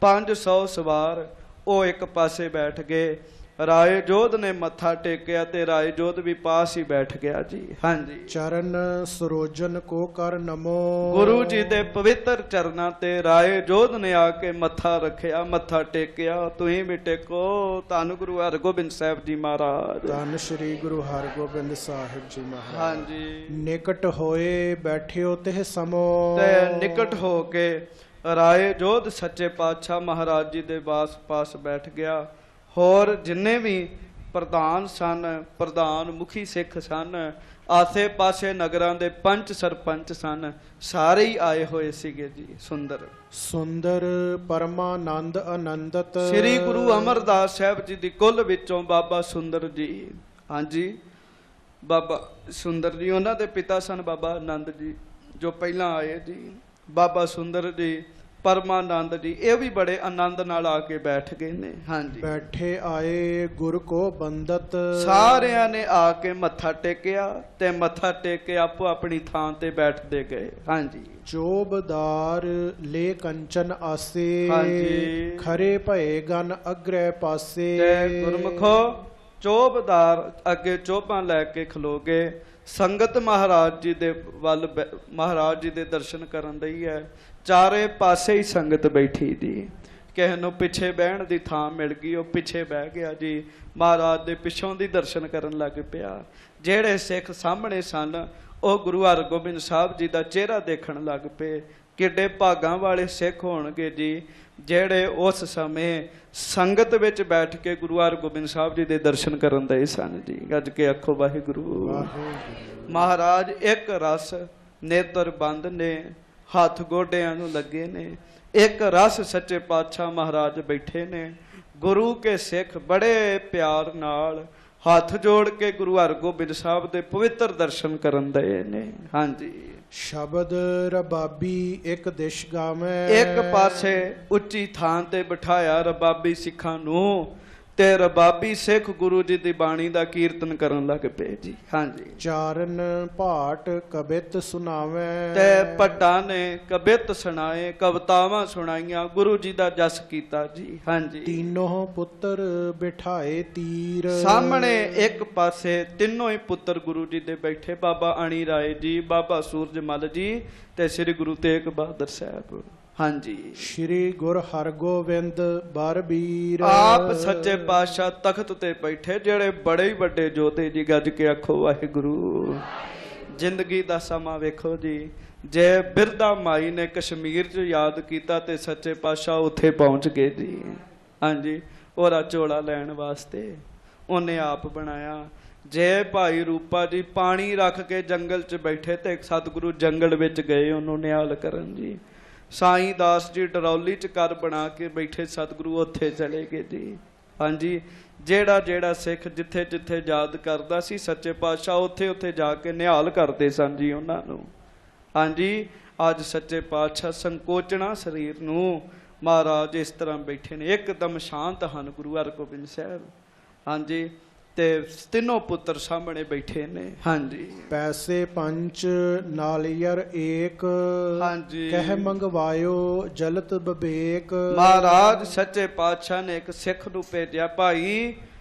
500 ਸਵਾਰ ਉਹ ਇੱਕ ਪਾਸੇ ਬੈਠ ਗਏ। ਰਾਏ ਜੋਧ ਨੇ ਮੱਥਾ ਟੇਕਿਆ ਤੇ ਰਾਏ ਜੋਧ ਵੀ ਪਾਸ ਹੀ ਬੈਠ ਗਿਆ ਜੀ। ਹਾਂਜੀ, ਚਰਨ ਸਰੋਜਨ ਕੋ ਕਰ ਨਮੋ, ਗੁਰੂ ਜੀ ਦੇ ਪਵਿੱਤਰ ਚਰਨਾਂ ਤੇ ਰਾਏ ਜੋਧ ਨੇ ਆ ਕੇ ਮੱਥਾ ਰੱਖਿਆ, ਮੱਥਾ ਟੇਕਿਆ। ਤੁਸੀਂ ਵੀ ਟੇਕੋ। ਧੰਨ ਗੁਰੂ ਹਰਗੋਬਿੰਦ ਸਾਹਿਬ ਜੀ ਮਹਾਰਾਜ। ਧੰਨ ਸ੍ਰੀ ਗੁਰੂ ਹਰਗੋਬਿੰਦ ਸਾਹਿਬ ਜੀ ਮਹਾਰਾਜ। ਹਾਂਜੀ, ਨਿਕਟ ਹੋਏ ਬੈਠਿਓ ਤੇ ਸਮੋ, ਤੇ ਨਿਕਟ ਹੋ ਕੇ ਰਾਏ ਜੋਧ ਸੱਚੇ ਪਾਤਸ਼ਾਹ ਮਹਾਰਾਜ ਜੀ ਦੇ ਪਾਸ ਬੈਠ ਗਿਆ। ਹੋਰ ਜਿੰਨੇ ਵੀ ਪ੍ਰਧਾਨ ਸਨ, ਪ੍ਰਧਾਨ ਮੁਖੀ ਸਿੱਖ ਸਨ, ਆਸੇ ਪਾਸੇ ਨਗਰਾਂ ਦੇ ਪੰਚ ਸਰਪੰਚ ਸਨ, ਸਾਰੇ ਹੀ ਆਏ ਹੋਏ ਸੀਗੇ ਜੀ। ਸੁੰਦਰ ਸੁੰਦਰ ਪਰਮਾਨੰਦ ਆਨੰਦਤ, ਸ੍ਰੀ ਗੁਰੂ ਅਮਰਦਾਸ ਸਾਹਿਬ ਜੀ ਦੀ ਕੁੱਲ ਵਿੱਚੋਂ ਬਾਬਾ ਸੁੰਦਰ ਜੀ। ਹਾਂਜੀ, ਬਾਬਾ ਸੁੰਦਰ ਜੀ ਉਹਨਾਂ ਦੇ ਪਿਤਾ ਸਨ ਬਾਬਾ ਆਨੰਦ ਜੀ, ਜੋ ਪਹਿਲਾਂ ਆਏ ਜੀ। ਬਾਬਾ ਸੁੰਦਰ ਜੀ, ਪਰਮਾਨੰਦ ਜੀ, ਇਹ ਵੀ ਬੜੇ ਆਨੰਦ ਨਾਲ ਆ ਕੇ ਬੈਠ ਗਏ ਨੇ। ਹਾਂਜੀ, ਬੈਠੇ ਆਏ ਗੁਰ ਕੋ ਬੰਦਤ, ਸਾਰਿਆਂ ਨੇ ਆ ਕੇ ਮੱਥਾ ਟੇਕਿਆ ਤੇ ਮੱਥਾ ਟੇਕ ਕੇ ਆਪੋ ਆਪਣੀ ਥਾਂ ਤੇ ਬੈਠਦੇ ਗਏ। ਹਾਂਜੀ, ਚੋਬਦਾਰ ਲੈ ਕੰਚਨ ਆਸੇ, ਹਾਂਜੀ, ਖਰੇ ਭਏ ਗਨ ਅਗਰੇ ਪਾਸੇ। ਤੇ ਗੁਰਮੁਖੋ ਚੋਬਦਾਰ ਅੱਗੇ ਚੋਬਾਂ ਲੈ ਕੇ ਖਲੋ ਗਏ। ਸੰਗਤ ਮਹਾਰਾਜ ਜੀ ਦੇ ਵੱਲ, ਮਹਾਰਾਜ ਜੀ ਦੇ ਦਰਸ਼ਨ ਕਰਨ ਲਈ ਹੈ। ਚਾਰੇ ਪਾਸੇ ਹੀ ਸੰਗਤ ਬੈਠੀ ਜੀ। ਕਿਸੇ ਨੂੰ ਪਿੱਛੇ ਬਹਿਣ ਦੀ ਥਾਂ ਮਿਲ ਗਈ, ਉਹ ਪਿੱਛੇ ਬਹਿ ਗਿਆ ਜੀ। ਮਹਾਰਾਜ ਦੇ ਪਿੱਛੋਂ ਦੀ ਦਰਸ਼ਨ ਕਰਨ ਲੱਗ ਪਿਆ। ਜਿਹੜੇ ਸਿੱਖ ਸਾਹਮਣੇ ਸਨ, ਉਹ ਗੁਰੂ ਹਰਗੋਬਿੰਦ ਸਾਹਿਬ ਜੀ ਦਾ ਚਿਹਰਾ ਦੇਖਣ ਲੱਗ ਪਏ। ਕਿੱਡੇ ਭਾਗਾਂ ਵਾਲੇ ਸਿੱਖ ਹੋਣਗੇ ਜੀ, ਜਿਹੜੇ ਉਸ ਸਮੇਂ ਸੰਗਤ ਵਿੱਚ ਬੈਠ ਕੇ ਗੁਰੂ ਹਰਗੋਬਿੰਦ ਸਾਹਿਬ ਜੀ ਦੇ ਦਰਸ਼ਨ ਕਰਨ ਦੇ ਸਨ ਜੀ। ਗੱਜ ਕੇ ਆਖੋ ਵਾਹਿਗੁਰੂ। ਮਹਾਰਾਜ ਇੱਕ ਰਸ ਨੇਤਰ ਬੰਦ ਨੇ, ਹੱਥ ਗੋਡਿਆਂ ਨੂੰ ਲੱਗੇ ਨੇ। ਇੱਕ ਰਸ ਸੱਚੇ ਪਾਤਸ਼ਾਹ ਮਹਾਰਾਜ ਬੈਠੇ ਨੇ। ਗੁਰੂ ਕੇ ਸਿੱਖ ਬੜੇ ਪਿਆਰ ਨਾਲ ਹੱਥ ਜੋੜ ਕੇ ਗੁਰੂ ਹਰਗੋਬਿੰਦ ਸਾਹਿਬ ਦੇ ਪਵਿੱਤਰ ਦਰਸ਼ਨ ਕਰਨ ਦਏ ਨੇ। ਹਾਂਜੀ, ਸ਼ਬਦ ਰਬਾਬੀ ਇੱਕ ਦਿਸ਼ ਗਾਵੇਂ। ਇੱਕ ਪਾਸੇ ਉੱਚੀ ਥਾਂ ਤੇ ਬਿਠਾਇਆ ਰਬਾਬੀ ਸਿੱਖਾਂ ਨੂੰ, ਤੇ ਰਬਾਬੀ ਸਿੱਖ ਗੁਰੂ ਜੀ ਦੀ ਬਾਣੀ ਦਾ ਕੀਰਤਨ ਕਰਨ ਲੱਗ ਪਏ ਜੀ। ਹਾਂਜੀ, ਚਾਰਨ ਭਾਟ ਕਬਿਤ ਸੁਣਾਵੇਂ। ਤੇ ਭੱਟਾਂ ਨੇ ਕਬਿਤ ਸੁਣਾਏ, ਕਵਿਤਾਵਾਂ ਸੁਣਾਈਆਂ, ਗੁਰੂ ਜੀ ਦਾ ਜਸ ਕੀਤਾ ਜੀ। ਹਾਂਜੀ, ਤੀਨੋਂ ਪੁੱਤਰ ਬਿਠਾਏ ਤੀਰ। ਸਾਹਮਣੇ ਇੱਕ ਪਾਸੇ ਤਿੰਨੋਂ ਹੀ ਪੁੱਤਰ ਗੁਰੂ ਜੀ ਦੇ ਬੈਠੇ, ਬਾਬਾ ਅਣੀ ਰਾਏ ਜੀ, ਬਾਬਾ ਸੂਰਜ ਮੱਲ ਜੀ ਤੇ ਸ੍ਰੀ ਗੁਰੂ ਤੇਗ ਬਹਾਦਰ ਸਾਹਿਬ। ਹਾਂਜੀ, ਸ਼੍ਰੀ ਗੁਰ ਹਰਗੋਬਿੰਦ ਬਰਬੀਰ। ਆਪ ਸੱਚੇ ਪਾਤਸ਼ਾਹ ਤਖਤ ਤੇ ਬੈਠੇ, ਜਿਹੜੇ ਬੜੇ ਹੀ ਵੱਡੇ ਜੋਧੇ ਜੀ। ਗੱਜ ਕੇ ਆਖੋ ਵਾਹਿਗੁਰੂ। ਜ਼ਿੰਦਗੀ ਦਾ ਸਮਾਂ ਵੇਖੋ ਜੀ, ਜੇ ਬਿਰਦਾ ਮਾਈ ਨੇ ਕਸ਼ਮੀਰ 'ਚ ਯਾਦ ਕੀਤਾ ਤੇ ਸੱਚੇ ਪਾਤਸ਼ਾਹ ਉੱਥੇ ਪਹੁੰਚ ਗਏ ਜੀ। ਹਾਂਜੀ, ਉਹਦਾ ਝੋਲਾ ਲੈਣ ਵਾਸਤੇ ਉਹਨੇ ਆਪ ਬਣਾਇਆ। ਜੇ ਭਾਈ ਰੂਪਾ ਜੀ ਪਾਣੀ ਰੱਖ ਕੇ ਜੰਗਲ 'ਚ ਬੈਠੇ ਤੇ ਸਤਿਗੁਰੂ ਜੰਗਲ ਵਿੱਚ ਗਏ ਉਹਨੂੰ ਨਿਹਾਲ ਕਰਨ ਜੀ। ਸਾਈਂ ਦਾਸ ਜੀ ਡਰੌਲੀ 'ਚ ਘਰ ਬਣਾ ਕੇ ਬੈਠੇ, ਸਤਿਗੁਰੂ ਉੱਥੇ ਚਲੇ ਗਏ ਜੀ। ਹਾਂਜੀ, ਜਿਹੜਾ ਜਿਹੜਾ ਸਿੱਖ ਜਿੱਥੇ ਜਿੱਥੇ ਯਾਦ ਕਰਦਾ ਸੀ ਸੱਚੇ ਪਾਤਸ਼ਾਹ ਉੱਥੇ ਉੱਥੇ ਜਾ ਕੇ ਨਿਹਾਲ ਕਰਦੇ ਸਨ ਜੀ ਉਹਨਾਂ ਨੂੰ। ਹਾਂਜੀ, ਅੱਜ ਸੱਚੇ ਪਾਤਸ਼ਾਹ ਸੰਕੋਚਣਾ ਸਰੀਰ ਨੂੰ ਮਹਾਰਾਜ ਇਸ ਤਰ੍ਹਾਂ ਬੈਠੇ ਨੇ, ਇੱਕਦਮ ਸ਼ਾਂਤ ਹਨ ਗੁਰੂ ਹਰਗੋਬਿੰਦ ਸਾਹਿਬ। ਹਾਂਜੀ, ਤੇ ਤਿੰਨੋਂ ਪੁੱਤਰ ਸਾਹਮਣੇ ਬੈਠੇ ਨੇ। ਹਾਂਜੀ, ਪੈਸੇ ਪੰਚ ਨਾਲੀਅਰ ਏਕ। ਹਾਂਜੀ, ਕਹਿ ਮੰਗਵਾਇਓ ਜਲਤ ਬਬੇਕ। ਮਹਾਰਾਜ ਸੱਚੇ ਪਾਤਸ਼ਾਹ ਨੇ ਇੱਕ ਸਿੱਖ ਨੂੰ ਭੇਜਿਆ, ਭਾਈ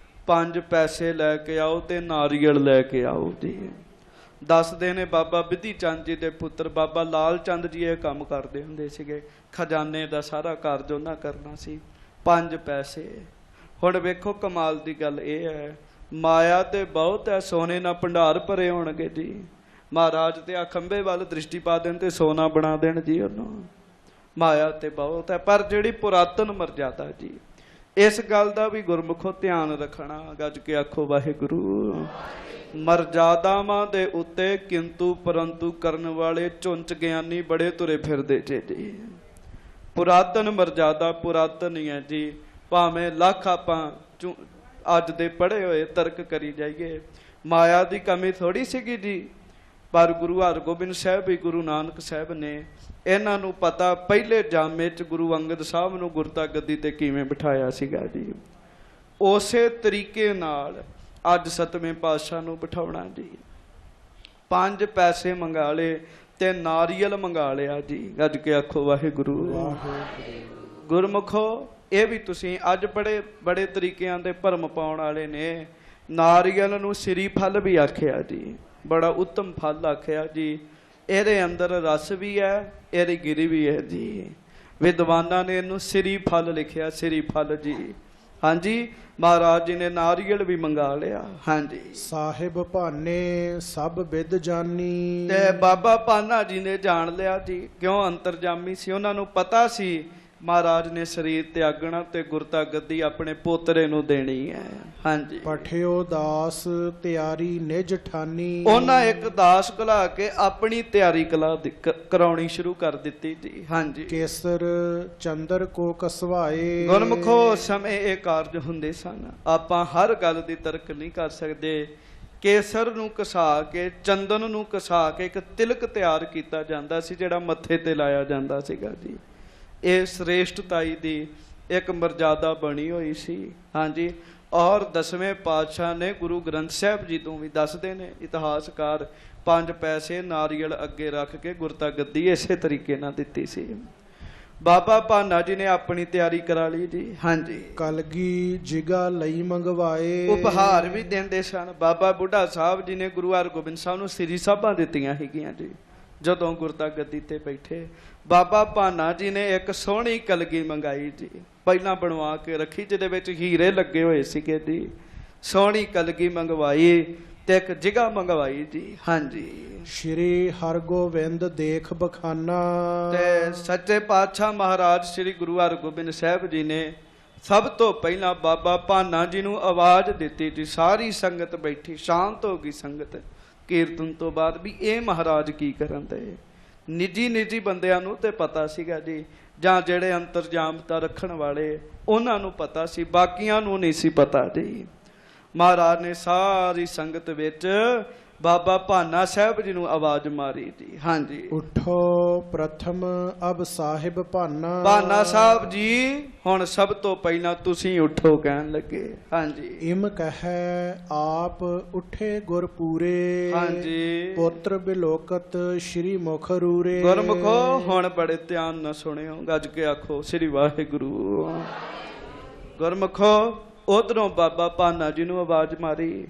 5 ਪੈਸੇ ਲੈ ਕੇ ਆਓ ਤੇ ਨਾਰੀਅਲ ਲੈ ਕੇ ਆਓ ਜੀ। ਦੱਸਦੇ ਨੇ ਬਾਬਾ ਬਿਧੀ ਚੰਦ ਜੀ ਦੇ ਪੁੱਤਰ ਬਾਬਾ ਲਾਲ ਚੰਦ ਜੀ ਇਹ ਕੰਮ ਕਰਦੇ ਹੁੰਦੇ ਸੀਗੇ, ਖਜ਼ਾਨੇ ਦਾ ਸਾਰਾ ਕਾਰਜ ਉਹਨਾਂ ਕਰਨਾ ਸੀ। 5 ਪੈਸੇ। ਹੁਣ ਵੇਖੋ ਕਮਾਲ ਦੀ ਗੱਲ ਇਹ ਹੈ, ਮਾਇਆ ਤੇ ਬਹੁਤ ਹੈ, ਸੋਨੇ ਨਾਲ ਭੰਡਾਰ ਭਰੇ ਹੋਣਗੇ ਜੀ। ਮਹਾਰਾਜ ਤੇ ਆ ਖੰਭੇ ਵੱਲ ਦ੍ਰਿਸ਼ਟੀ ਪਾ ਦੇਣ ਤੇ ਸੋਨਾ ਬਣਾ ਦੇਣ ਜੀ ਉਹਨੂੰ। ਮਾਇਆ ਤੇ ਬਹੁਤ ਹੈ, ਪਰ ਜਿਹੜੀ ਪੁਰਾਤਨ ਮਰਜ਼ਾਦਾ ਜੀ, ਇਸ ਗੱਲ ਦਾ ਵੀ ਗੁਰਮੁਖੋ ਧਿਆਨ ਰੱਖਣਾ। ਗੱਜ ਕੇ ਆਖੋ ਵਾਹਿਗੁਰੂ। ਮਰਜ਼ਾਦਾਵਾਂ ਦੇ ਉੱਤੇ ਕਿੰਤੂ ਪਰੰਤੂ ਕਰਨ ਵਾਲੇ ਚੁੰਚ ਗਿਆਨੀ ਬੜੇ ਤੁਰੇ ਫਿਰਦੇ ਜੀ। ਪੁਰਾਤਨ ਮਰਜ਼ਾਦਾ ਪੁਰਾਤਨ ਹੀ ਹੈ ਜੀ, ਭਾਵੇਂ ਲੱਖ ਆਪਾਂ ਅੱਜ ਦੇ ਪੜ੍ਹੇ ਹੋਏ ਤਰਕ ਕਰੀ ਜਾਈਏ। ਮਾਇਆ ਦੀ ਕਮੀ ਥੋੜੀ ਸੀਗੀ ਜੀ, ਪਰ ਗੁਰੂ ਹਰਗੋਬਿੰਦ ਸਾਹਿਬ ਵੀ ਗੁਰੂ ਨਾਨਕ ਸਾਹਿਬ ਨੇ ਇਹਨਾਂ ਨੂੰ ਪਤਾ ਪਹਿਲੇ ਜਾਮੇ 'ਚ ਗੁਰੂ ਅੰਗਦ ਸਾਹਿਬ ਨੂੰ ਗੁਰਤਾ ਗੱਦੀ ਤੇ ਕਿਵੇਂ ਬਿਠਾਇਆ ਸੀਗਾ ਜੀ। ਉਸੇ ਤਰੀਕੇ ਨਾਲ ਅੱਜ ਸਤਵੇਂ ਪਾਤਸ਼ਾਹ ਨੂੰ ਬਿਠਾਉਣਾ ਜੀ। 5 ਪੈਸੇ ਮੰਗਾ ਲਏ ਤੇ ਨਾਰੀਅਲ ਮੰਗਾ ਲਿਆ ਜੀ। ਗੱਜ ਕੇ ਆਖੋ ਵਾਹਿਗੁਰੂ। ਗੁਰਮੁਖੋ ਇਹ ਵੀ ਤੁਸੀਂ ਅੱਜ ਬੜੇ ਤਰੀਕਿਆਂ ਦੇ ਭਰਮ ਪਾਉਣ ਵਾਲੇ ਨੇ। ਨਾਰੀਅਲ ਨੂੰ ਸ੍ਰੀ ਫਲ ਵੀ ਆਖਿਆ ਜੀ, ਬੜਾ ਉੱਤਮ ਫਲ ਆਖਿਆ ਜੀ। ਇਹਦੇ ਅੰਦਰ ਰਸ ਵੀ ਹੈ, ਇਹਦੀ ਗਿਰੀ ਵੀ ਹੈ ਜੀ। ਵਿਦਵਾਨਾਂ ਨੇ ਇਹਨੂੰ ਸ੍ਰੀ ਫਲ ਲਿਖਿਆ, ਸ੍ਰੀ ਫਲ ਜੀ। ਹਾਂਜੀ, ਮਹਾਰਾਜ ਜੀ ਨੇ ਨਾਰੀਅਲ ਵੀ ਮੰਗਾ ਲਿਆ। ਹਾਂਜੀ, ਸਾਹਿਬ ਭਾਨੇ ਸਭ ਵਿਦ ਜਾਨੀ। ਤੇ ਬਾਬਾ ਭਾਨਾ ਜੀ ਨੇ ਜਾਣ ਲਿਆ ਜੀ, ਕਿਉਂ ਅੰਤਰਜਾਮੀ ਸੀ, ਉਹਨਾਂ ਨੂੰ ਪਤਾ ਸੀ ਮਹਾਰਾਜ ਨੇ ਸਰੀਰ ਤਿਆਗਣਾ ਤੇ ਗੁਰਤਾ ਗੱਦੀ ਆਪਣੇ ਪੋਤਰੇ ਨੂੰ ਦੇਣੀ ਹੈ। ਹਾਂਜੀ, ਪਠਿਓ ਦਾਸ ਤਿਆਰੀ ਨਿਜ ਠਾਨੀ। ਉਹਨਾਂ ਇੱਕ ਦਾਸ ਘਲਾ ਕੇ ਆਪਣੀ ਤਿਆਰੀ ਕਰਾਉਣੀ ਸ਼ੁਰੂ ਕਰ ਦਿੱਤੀ ਜੀ। ਹਾਂਜੀ, ਕੇਸਰ ਚੰਦਰ ਕੋ ਕਸਵਾਏ। ਗੁਰਮੁਖੋ ਸਮੇਂ ਇਹ ਕਾਰਜ ਹੁੰਦੇ ਸਨ, ਆਪਾਂ ਹਰ ਗੱਲ ਦੀ ਤਰਕ ਨਹੀਂ ਕਰ ਸਕਦੇ। ਕੇਸਰ ਨੂੰ ਘਸਾ ਕੇ, ਚੰਦਨ ਨੂੰ ਘਸਾ ਕੇ ਇੱਕ ਤਿਲਕ ਤਿਆਰ ਕੀਤਾ ਜਾਂਦਾ ਸੀ, ਜਿਹੜਾ ਮੱਥੇ ਤੇ ਲਾਇਆ ਜਾਂਦਾ ਸੀਗਾ ਜੀ। ਇਹ ਸ੍ਰੇਸ਼ਟਤਾਈ ਦੀ ਇੱਕ ਮਰਜ਼ਾਦਾ ਬਣੀ ਹੋਈ ਸੀ। ਹਾਂਜੀ, ਔਰ 10ਵੇਂ ਪਾਤਸ਼ਾਹ ਨੇ ਗੁਰੂ ਗ੍ਰੰਥ ਸਾਹਿਬ ਜੀ ਤੋਂ ਵੀ ਦੱਸਦੇ ਨੇ ਇਤਿਹਾਸਕਾਰ, 5 ਪੈਸੇ ਨਾਰੀਅਲ ਅੱਗੇ ਰੱਖ ਕੇ ਗੁਰਤਾ ਗੱਦੀ ਇਸੇ ਤਰੀਕੇ ਨਾਲ ਦਿੱਤੀ ਸੀ। ਬਾਬਾ ਭਾਨਾ ਜੀ ਨੇ ਆਪਣੀ ਤਿਆਰੀ ਕਰਾ ਲਈ ਜੀ। ਹਾਂਜੀ, ਕਲਗੀ ਜਿਗਾ ਲਈ ਮੰਗਵਾਏ। ਉਪਹਾਰ ਵੀ ਦਿੰਦੇ ਸਨ। ਬਾਬਾ ਬੁੱਢਾ ਸਾਹਿਬ ਜੀ ਨੇ ਗੁਰੂ ਹਰਗੋਬਿੰਦ ਸਾਹਿਬ ਨੂੰ ਸ੍ਰੀ ਸਾਹਿਬਾਂ ਦਿੱਤੀਆਂ ਹੈਗੀਆਂ ਜੀ ਜਦੋਂ ਗੁਰਤਾ ਗੱਦੀ ਤੇ ਬੈਠੇ। ਬਾਬਾ ਭਾਨਾ ਜੀ ਨੇ ਇੱਕ ਸੋਹਣੀ ਕਲਗੀ ਮੰਗਾਈ ਜੀ, ਪਹਿਲਾਂ ਬਣਵਾ ਕੇ ਰੱਖੀ, ਜਿਹਦੇ ਵਿੱਚ ਹੀਰੇ ਲੱਗੇ ਹੋਏ ਸੀਗੇ ਜੀ। ਸੋਹਣੀ ਕਲਗੀ ਮੰਗਵਾਈ ਤੇ ਇੱਕ ਜਿਗਾ ਮੰਗਵਾਈ ਜੀ। ਹਾਂਜੀ, ਸ਼੍ਰੀ ਹਰਗੋਬਿੰਦ ਦੇਖ ਬਖਾਨਾ। ਤੇ ਸੱਚੇ ਪਾਤਸ਼ਾਹ ਮਹਾਰਾਜ ਸ੍ਰੀ ਗੁਰੂ ਹਰਗੋਬਿੰਦ ਸਾਹਿਬ ਜੀ ਨੇ ਸਭ ਤੋਂ ਪਹਿਲਾਂ ਬਾਬਾ ਭਾਨਾ ਜੀ ਨੂੰ ਆਵਾਜ਼ ਦਿੱਤੀ ਜੀ। ਸਾਰੀ ਸੰਗਤ ਬੈਠੀ, ਸ਼ਾਂਤ ਹੋ ਗਈ ਸੰਗਤ ਕੀਰਤਨ ਤੋਂ ਬਾਅਦ ਵੀ ਇਹ ਮਹਾਰਾਜ ਕੀ ਕਰਨ ਦੇ। ਨਿੱਜੀ ਬੰਦਿਆਂ ਨੂੰ ਤੇ ਪਤਾ ਸੀਗਾ ਜੀ, ਜਾਂ ਜਿਹੜੇ ਅੰਤਰਜਾਮਤਾ ਰੱਖਣ ਵਾਲੇ ਉਹਨਾਂ ਨੂੰ ਪਤਾ ਸੀ, ਬਾਕੀਆਂ ਨੂੰ ਨਹੀਂ ਸੀ ਪਤਾ ਜੀ। ਮਹਾਰਾਜ ਨੇ ਸਾਰੀ ਸੰਗਤ ਵਿੱਚ ਬਾਬਾ ਭਾਨਾ ਸਾਹਿਬ ਜੀ ਨੂੰ ਆਵਾਜ਼ ਮਾਰੀ ਜੀ। ਹਾਂਜੀ, ਉਠੋ ਪ੍ਰਥਮ ਅਬ ਸਾਹਿਬ ਭਾਨਾ। ਭਾਨਾ ਸਾਹਿਬ ਜੀ ਹੁਣ ਸਭ ਤੋਂ ਪਹਿਲਾਂ ਤੁਸੀਂ ਉਠੋ ਕਹਿਣ ਲੱਗੇ। ਹਾਂਜੀ, ਇਮ ਕਹੈ ਆਪ ਉਠੇ ਗੁਰ ਪੂਰੇ। ਹਾਂਜੀ, ਪੁੱਤਰ ਬਿਲੋਕਤ ਸ਼੍ਰੀ ਮੁਖ ਰੂਰੇ। ਗੁਰਮੁਖੋ ਹੁਣ ਬੜੇ ਧਿਆਨ ਨਾਲ ਸੁਣਿਓ, ਗੱਜ ਕੇ ਆਖੋ ਸ੍ਰੀ ਵਾਹਿਗੁਰੂ। ਗੁਰਮੁਖੋ ਉਧਰੋਂ ਬਾਬਾ ਭਾਨਾ ਜੀ ਨੂੰ ਆਵਾਜ਼ ਮਾਰੀ।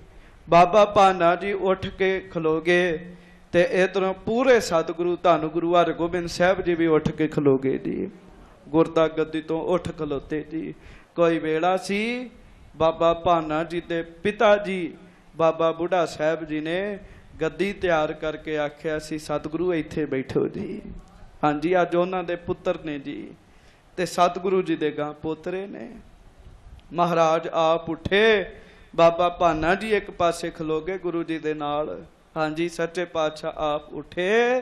ਬਾਬਾ ਭਾਨਾ ਜੀ ਉੱਠ ਕੇ ਖਲੋ ਗਏ ਤੇ ਇਧਰੋਂ ਪੂਰੇ ਸਤਿਗੁਰੂ ਧੰਨ ਗੁਰੂ ਹਰਗੋਬਿੰਦ ਸਾਹਿਬ ਜੀ ਵੀ ਉੱਠ ਕੇ ਖਲੋ ਗਏ ਜੀ। ਗੁਰਤਾ ਗੱਦੀ ਤੋਂ ਉੱਠ ਖਲੋਤੇ ਜੀ। ਕੋਈ ਵੇਲਾ ਸੀ, ਬਾਬਾ ਭਾਨਾ ਜੀ ਦੇ ਪਿਤਾ ਜੀ ਬਾਬਾ ਬੁੱਢਾ ਸਾਹਿਬ ਜੀ ਨੇ ਗੱਦੀ ਤਿਆਰ ਕਰਕੇ ਆਖਿਆ ਸੀ, ਸਤਿਗੁਰੂ ਇੱਥੇ ਬੈਠੋ ਜੀ। ਹਾਂਜੀ, ਅੱਜ ਉਹਨਾਂ ਦੇ ਪੁੱਤਰ ਨੇ ਜੀ ਤੇ ਸਤਿਗੁਰੂ ਜੀ ਦੇ ਗਾਂ ਪੋਤਰੇ ਨੇ। ਮਹਾਰਾਜ ਆਪ ਉੱਠੇ, ਬਾਬਾ ਭਾਨਾ ਜੀ ਇੱਕ ਪਾਸੇ ਖਲੋ ਗਏ ਗੁਰੂ ਜੀ ਦੇ ਨਾਲ। ਹਾਂਜੀ, ਸੱਚੇ ਪਾਤਸ਼ਾਹ ਆਪ ਉੱਠੇ,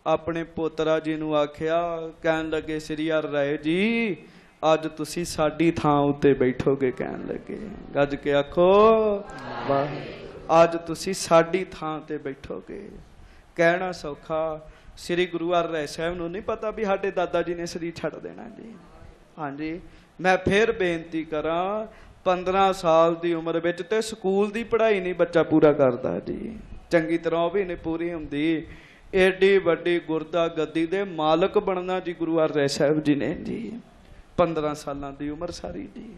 ਆਪਣੇ ਪੋਤਰਾ ਜੀ ਨੂੰ ਆਖਿਆ, ਕਹਿਣ ਲੱਗੇ ਸ੍ਰੀ ਹਰਿ ਰਾਏ ਜੀ ਅੱਜ ਤੁਸੀਂ ਸਾਡੀ ਥਾਂ ਉੱਤੇ ਬੈਠੋਗੇ। ਕਹਿਣ ਲੱਗੇ, ਗੱਜ ਕੇ ਆਖੋ ਵਾਹ, ਅੱਜ ਤੁਸੀਂ ਸਾਡੀ ਥਾਂ ਤੇ ਬੈਠੋਗੇ। ਕਹਿਣਾ ਸੌਖਾ, ਸ੍ਰੀ ਗੁਰੂ ਹਰਿ ਰਾਏ ਸਾਹਿਬ ਨੂੰ ਨਹੀਂ ਪਤਾ ਵੀ ਸਾਡੇ ਦਾਦਾ ਜੀ ਨੇ ਸਰੀਰ ਛੱਡ ਦੇਣਾ ਜੀ। ਹਾਂਜੀ, ਮੈਂ ਫਿਰ ਬੇਨਤੀ ਕਰਾਂ, 15 ਸਾਲ ਦੀ ਉਮਰ ਵਿੱਚ ਤੇ ਸਕੂਲ ਦੀ ਪੜ੍ਹਾਈ ਨਹੀਂ ਬੱਚਾ ਪੂਰਾ ਕਰਦਾ ਜੀ, ਚੰਗੀ ਤਰ੍ਹਾਂ ਉਹ ਵੀ ਨਹੀਂ ਪੂਰੀ ਹੁੰਦੀ। ਏਡੀ ਵੱਡੀ ਗੁਰਦਾ ਗੱਦੀ ਦੇ ਮਾਲਕ ਬਣਨਾ ਜੀ ਗੁਰੂ ਹਰਿ ਸਾਹਿਬ ਜੀ ਨੇ ਜੀ। 15 ਸਾਲਾਂ ਦੀ ਉਮਰ ਸਾਰੀ ਜੀ,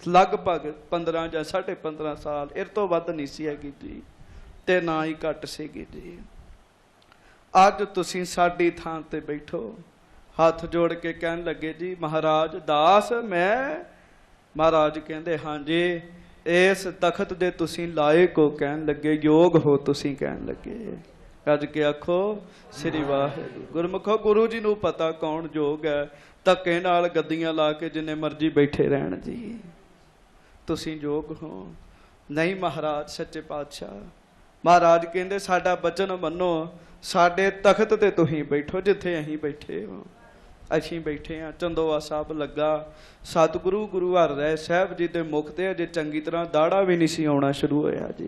ਲਗਭਗ 15 ਜਾਂ 15.5 ਸਾਲ, ਇਹ ਤੋਂ ਵੱਧ ਨਹੀਂ ਸੀ ਹੈਗੀ ਜੀ ਤੇ ਨਾ ਹੀ ਘੱਟ ਸੀਗੀ ਜੀ। ਅੱਜ ਤੁਸੀਂ ਸਾਡੀ ਥਾਂ ਤੇ ਬੈਠੋ। ਹੱਥ ਜੋੜ ਕੇ ਕਹਿਣ ਲੱਗੇ ਜੀ, ਮਹਾਰਾਜ ਦਾਸ ਮੈਂ। ਮਹਾਰਾਜ ਕਹਿੰਦੇ ਹਾਂਜੀ, ਇਸ ਤਖਤ ਦੇ ਤੁਸੀਂ ਲਾਇਕ ਹੋ। ਕਹਿਣ ਲੱਗੇ ਯੋਗ ਹੋ ਤੁਸੀਂ। ਕਹਿਣ ਲੱਗੇ, ਗੱਜ ਕੇ ਆਖੋ ਸ੍ਰੀ ਵਾਹਿਗੁਰੂ। ਗੁਰਮੁਖੋ ਗੁਰੂ ਜੀ ਨੂੰ ਪਤਾ ਕੌਣ ਯੋਗ ਹੈ। ਧੱਕੇ ਨਾਲ ਗੱਦੀਆਂ ਲਾ ਕੇ ਜਿੰਨੇ ਮਰਜ਼ੀ ਬੈਠੇ ਰਹਿਣ ਜੀ, ਤੁਸੀਂ ਯੋਗ ਹੋ ਨਹੀਂ। ਮਹਾਰਾਜ ਸੱਚੇ ਪਾਤਸ਼ਾਹ ਮਹਾਰਾਜ ਕਹਿੰਦੇ ਸਾਡਾ ਬਚਨ ਮੰਨੋ, ਸਾਡੇ ਤਖਤ ਤੇ ਤੁਸੀਂ ਬੈਠੋ ਜਿੱਥੇ ਅਸੀਂ ਬੈਠੇ ਹੋ। ਅਸੀਂ ਬੈਠੇ ਹਾਂ, ਚੰਦੋਆ ਸਾਹਿਬ ਲੱਗਾ। ਸਤਿਗੁਰੂ ਗੁਰੂ ਹਰਿ ਰਾਏ ਸਾਹਿਬ ਜੀ ਦੇ ਮੁਖ ਤੇ ਅਜੇ ਚੰਗੀ ਤਰ੍ਹਾਂ ਦਾੜਾ ਵੀ ਨਹੀਂ ਸੀ ਆਉਣਾ ਸ਼ੁਰੂ ਹੋਇਆ ਜੀ।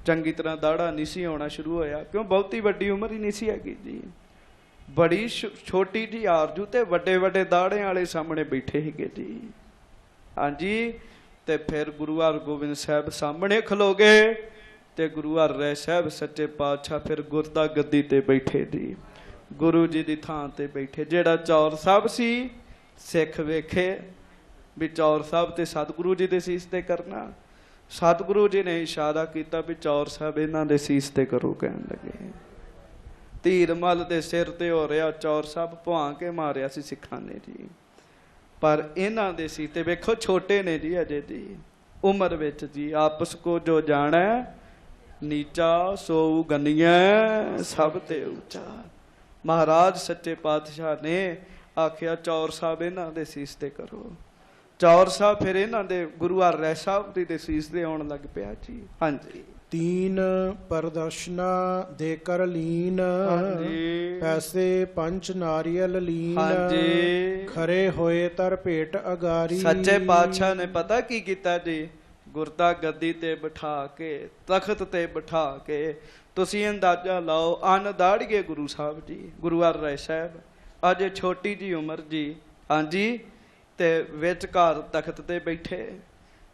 ਚੰਗੀ ਤਰ੍ਹਾਂ ਦਾੜਾ ਨਹੀਂ ਸੀ ਆਉਣਾ ਸ਼ੁਰੂ ਹੋਇਆ, ਕਿਉਂ ਬਹੁਤੀ ਵੱਡੀ ਉਮਰ ਹੀ ਨਹੀਂ ਸੀ ਹੈਗੀ ਜੀ। ਬੜੀ ਛੋਟੀ ਜੀ ਆਰਜੂ ਤੇ ਵੱਡੇ ਵੱਡੇ ਦਾੜਿਆਂ ਵਾਲੇ ਸਾਹਮਣੇ ਬੈਠੇ ਸੀਗੇ ਜੀ। ਹਾਂਜੀ, ਤੇ ਫਿਰ ਗੁਰੂ ਹਰਗੋਬਿੰਦ ਸਾਹਿਬ ਸਾਹਮਣੇ ਖਲੋ ਗਏ ਤੇ ਗੁਰੂ ਹਰਿ ਰਾਏ ਸਾਹਿਬ ਸੱਚੇ ਪਾਤਸ਼ਾਹ ਫਿਰ ਗੁਰਦਾ ਗੱਦੀ ਤੇ ਬੈਠੇ ਜੀ। ਗੁਰੂ ਜੀ ਦੀ ਥਾਂ ਤੇ ਬੈਠੇ। ਜਿਹੜਾ ਚੌਰ ਸਾਹਿਬ ਸੀ, ਸਿੱਖ ਵੇਖੇ ਵੀ ਚੌਰ ਸਾਹਿਬ ਤੇ ਸਤਿਗੁਰੂ ਜੀ ਦੇ ਸੀਸ ਤੇ ਕਰਨਾ। ਸਤਿਗੁਰੂ ਜੀ ਨੇ ਇਸ਼ਾਰਾ ਕੀਤਾ ਵੀ ਚੌਰ ਸਾਹਿਬ ਇਹਨਾਂ ਦੇ ਸੀਸ ਤੇ ਕਰੋ। ਕਹਿਣ ਲੱਗੇ, ਧੀਰ ਮੱਲ ਦੇ ਸਿਰ ਤੇ ਹੋ ਰਿਹਾ ਚੌਰ ਸਾਹਿਬ ਭੁਆਂ ਕੇ ਮਾਰਿਆ ਸੀ ਸਿੱਖਾਂ ਨੇ ਜੀ, ਪਰ ਇਹਨਾਂ ਦੇ ਸੀ ਤੇ ਵੇਖੋ ਛੋਟੇ ਨੇ ਜੀ ਅਜੇ ਜੀ ਉਮਰ ਵਿੱਚ ਜੀ। ਆਪਸ ਕੋ ਜੋ ਜਾਣੈ ਨੀਚਾ ਸੋ ਗਨੀਐ ਸਭ ਤੇ ਉੱਚਾ। ਮਹਾਰਾਜ ਸੱਚੇ ਪਾਤਸ਼ਾਹ ਨੇ ਆਖਿਆ ਚੌਰ ਸਾਹਿਬ ਇਹਨਾਂ ਦੇ ਸੀਸ ਤੇ ਕਰੋ। ਚੌਰ ਸਾਹਿਬ ਫਿਰ ਇਹਨਾਂ ਦੇ ਗੁਰੂ ਹਰਿ ਰਾਏ ਸਾਹਿਬ ਜੀ ਦੇ ਸੀਸ ਤੇ ਆਉਣ ਲੱਗ ਪਿਆ ਜੀ। ਹਾਂਜੀ, ਤੀਨ ਪ੍ਰਦਰਸ਼ਨਾ ਦੇ ਕਰ ਲੀਨ। ਹਾਂਜੀ, ਪੈਸੇ ਪੰਚ ਨਾਰੀਅਲ ਲੀਨ। ਹਾਂਜੀ, ਖਰੇ ਹੋਏ ਤਰ ਭੇਟ ਅਗਾਰੀ। ਸੱਚੇ ਪਾਤਸ਼ਾਹ ਨੇ ਪਤਾ ਕੀ ਕੀਤਾ ਜੀ, ਗੁਰਦਾ ਗੱਦੀ ਤੇ ਬਿਠਾ ਕੇ, ਤਖਤ ਤੇ ਬਿਠਾ ਕੇ, ਤੁਸੀਂ ਅੰਦਾਜ਼ਾ ਲਾਓ ਅੰਨ ਦਾੜੀਏ ਗੁਰੂ ਸਾਹਿਬ ਜੀ, ਗੁਰੂ ਹਰਿ ਰਾਏ ਸਾਹਿਬ ਅਜੇ ਛੋਟੀ ਜੀ ਉਮਰ ਜੀ। ਹਾਂਜੀ, ਤੇ ਵਿਚਕਾਰ ਤਖਤ ਤੇ ਬੈਠੇ।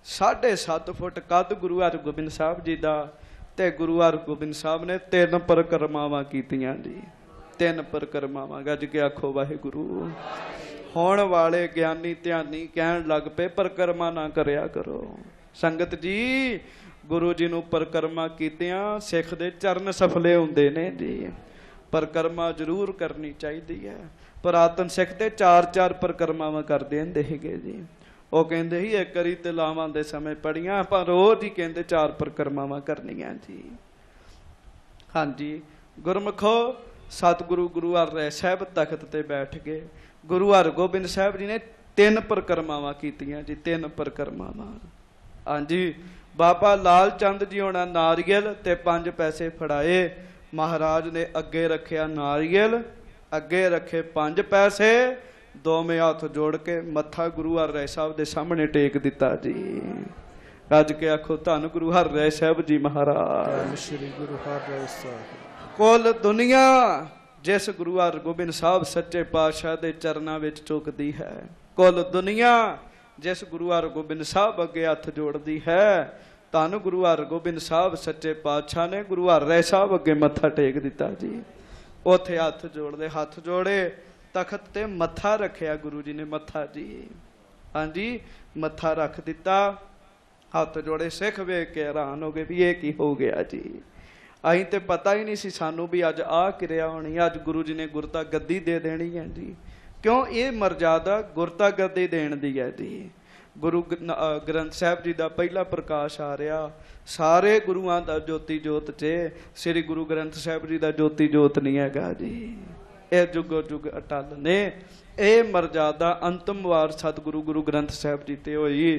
7.5 ਫੁੱਟ ਕੱਦ ਗੁਰੂ ਹਰਗੋਬਿੰਦ ਸਾਹਿਬ ਜੀ ਦਾ। ਤੇ ਗੁਰੂ ਹਰਗੋਬਿੰਦ ਸਾਹਿਬ ਨੇ 3 ਪਰਿਕਰਮਾਵਾਂ ਕੀਤੀਆਂ ਜੀ। 3 ਪਰਿਕਰਮਾਵਾਂ। ਗੱਜ ਕੇ ਆਖੋ ਵਾਹਿਗੁਰੂ। ਹੁਣ ਵਾਲੇ ਗਿਆਨੀ ਧਿਆਨੀ ਕਹਿਣ ਲੱਗ ਪਏ ਪਰਿਕਰਮਾ ਨਾ ਕਰਿਆ ਕਰੋ। ਸੰਗਤ ਜੀ, ਗੁਰੂ ਜੀ ਨੂੰ ਪਰਿਕਰਮਾ ਕੀਤਿਆਂ ਸਿੱਖ ਦੇ ਚਰਨ ਸਫਲੇ ਹੁੰਦੇ ਨੇ ਜੀ। ਪਰਿਕਰਮਾ ਜ਼ਰੂਰ ਕਰਨੀ ਚਾਹੀਦੀ ਹੈ। ਪੁਰਾਤਨ ਸਿੱਖ ਤੇ 4-4 ਪਰਿਕਰਮਾਵਾਂ ਕਰਦੇ ਹੁੰਦੇ ਸੀਗੇ ਜੀ। ਉਹ ਕਹਿੰਦੇ ਸੀ ਇੱਕ ਵਾਰੀ ਤੇ ਲਾਵਾਂ ਦੇ ਸਮੇਂ ਪੜੀਆਂ, ਪਰ ਰੋਜ਼ ਹੀ ਕਹਿੰਦੇ 4 ਪਰਿਕਰਮਾਵਾਂ ਕਰਨੀਆਂ ਜੀ। ਹਾਂਜੀ, ਗੁਰਮੁਖੋ ਸਤਿਗੁਰੂ ਗੁਰੂ ਹਰਿ ਰਾਏ ਸਾਹਿਬ ਤਖਤ ਤੇ ਬੈਠ ਗਏ। ਗੁਰੂ ਹਰਗੋਬਿੰਦ ਸਾਹਿਬ ਜੀ ਨੇ 3 ਪਰਿਕਰਮਾਵਾਂ ਕੀਤੀਆਂ ਜੀ। 3 ਪਰਿਕਰਮਾਵਾਂ। ਹਾਂਜੀ, ਬਾਬਾ ਲਾਲ ਚੰਦ ਜੀ ਹੋਣਾ ਨਾਰੀਅਲ ਤੇ 5 ਪੈਸੇ ਫੜਾਏ। महाराज ने अगे रखिया नारियल, अगे रखे 5 पैसे, दोवें हाथ जोड़ के मत्था गुरु हरराय साहब के सामने टेक दिता जी। रज के आखो धन गुरु हरराय साहब जी महाराज। श्री गुरु हरराय साहब। कुल दुनिया जिस गुरु हरगोबिंद साहब सच्चे पातशाह के चरणों में झुकदी है, कुल दुनिया जिस गुरु हरगोबिंद साहब अगे हथ जोड़ती है, धन गुरु हरगोबिंद साहब सच्चे पातशाह ने गुरु हरराय साहब अगे मत्था टेक दिता जी। उथे हथ जोड़ते, हथ जोड़े, तखत ते मत्था रखिया गुरु जी ने, मत्था जी, हाँ जी, मत्था रख दिता, हथ जोड़े। सिख वेख के हैरान हो गए भी ये की हो गया जी। अं तो पता ही नहीं सी सानू भी अज आ क्रिया होनी, अज गुरु जी ने गुरता गद्दी दे देनी है जी। क्यों? ये मर्यादा गुरता गद्दी देण दी है जी। गुरु ग्रंथ साहब जी का पहला प्रकाश आ रहा, सारे गुरुआं का ज्योति जोत चे श्री गुरु ग्रंथ साहब जी का ज्योति जोत नहीं हैगा जी। यह जुगो जुग अटल ने। यह मर्यादा अंतिम वार सतगुरु गुरु ग्रंथ साहब जी ते होई,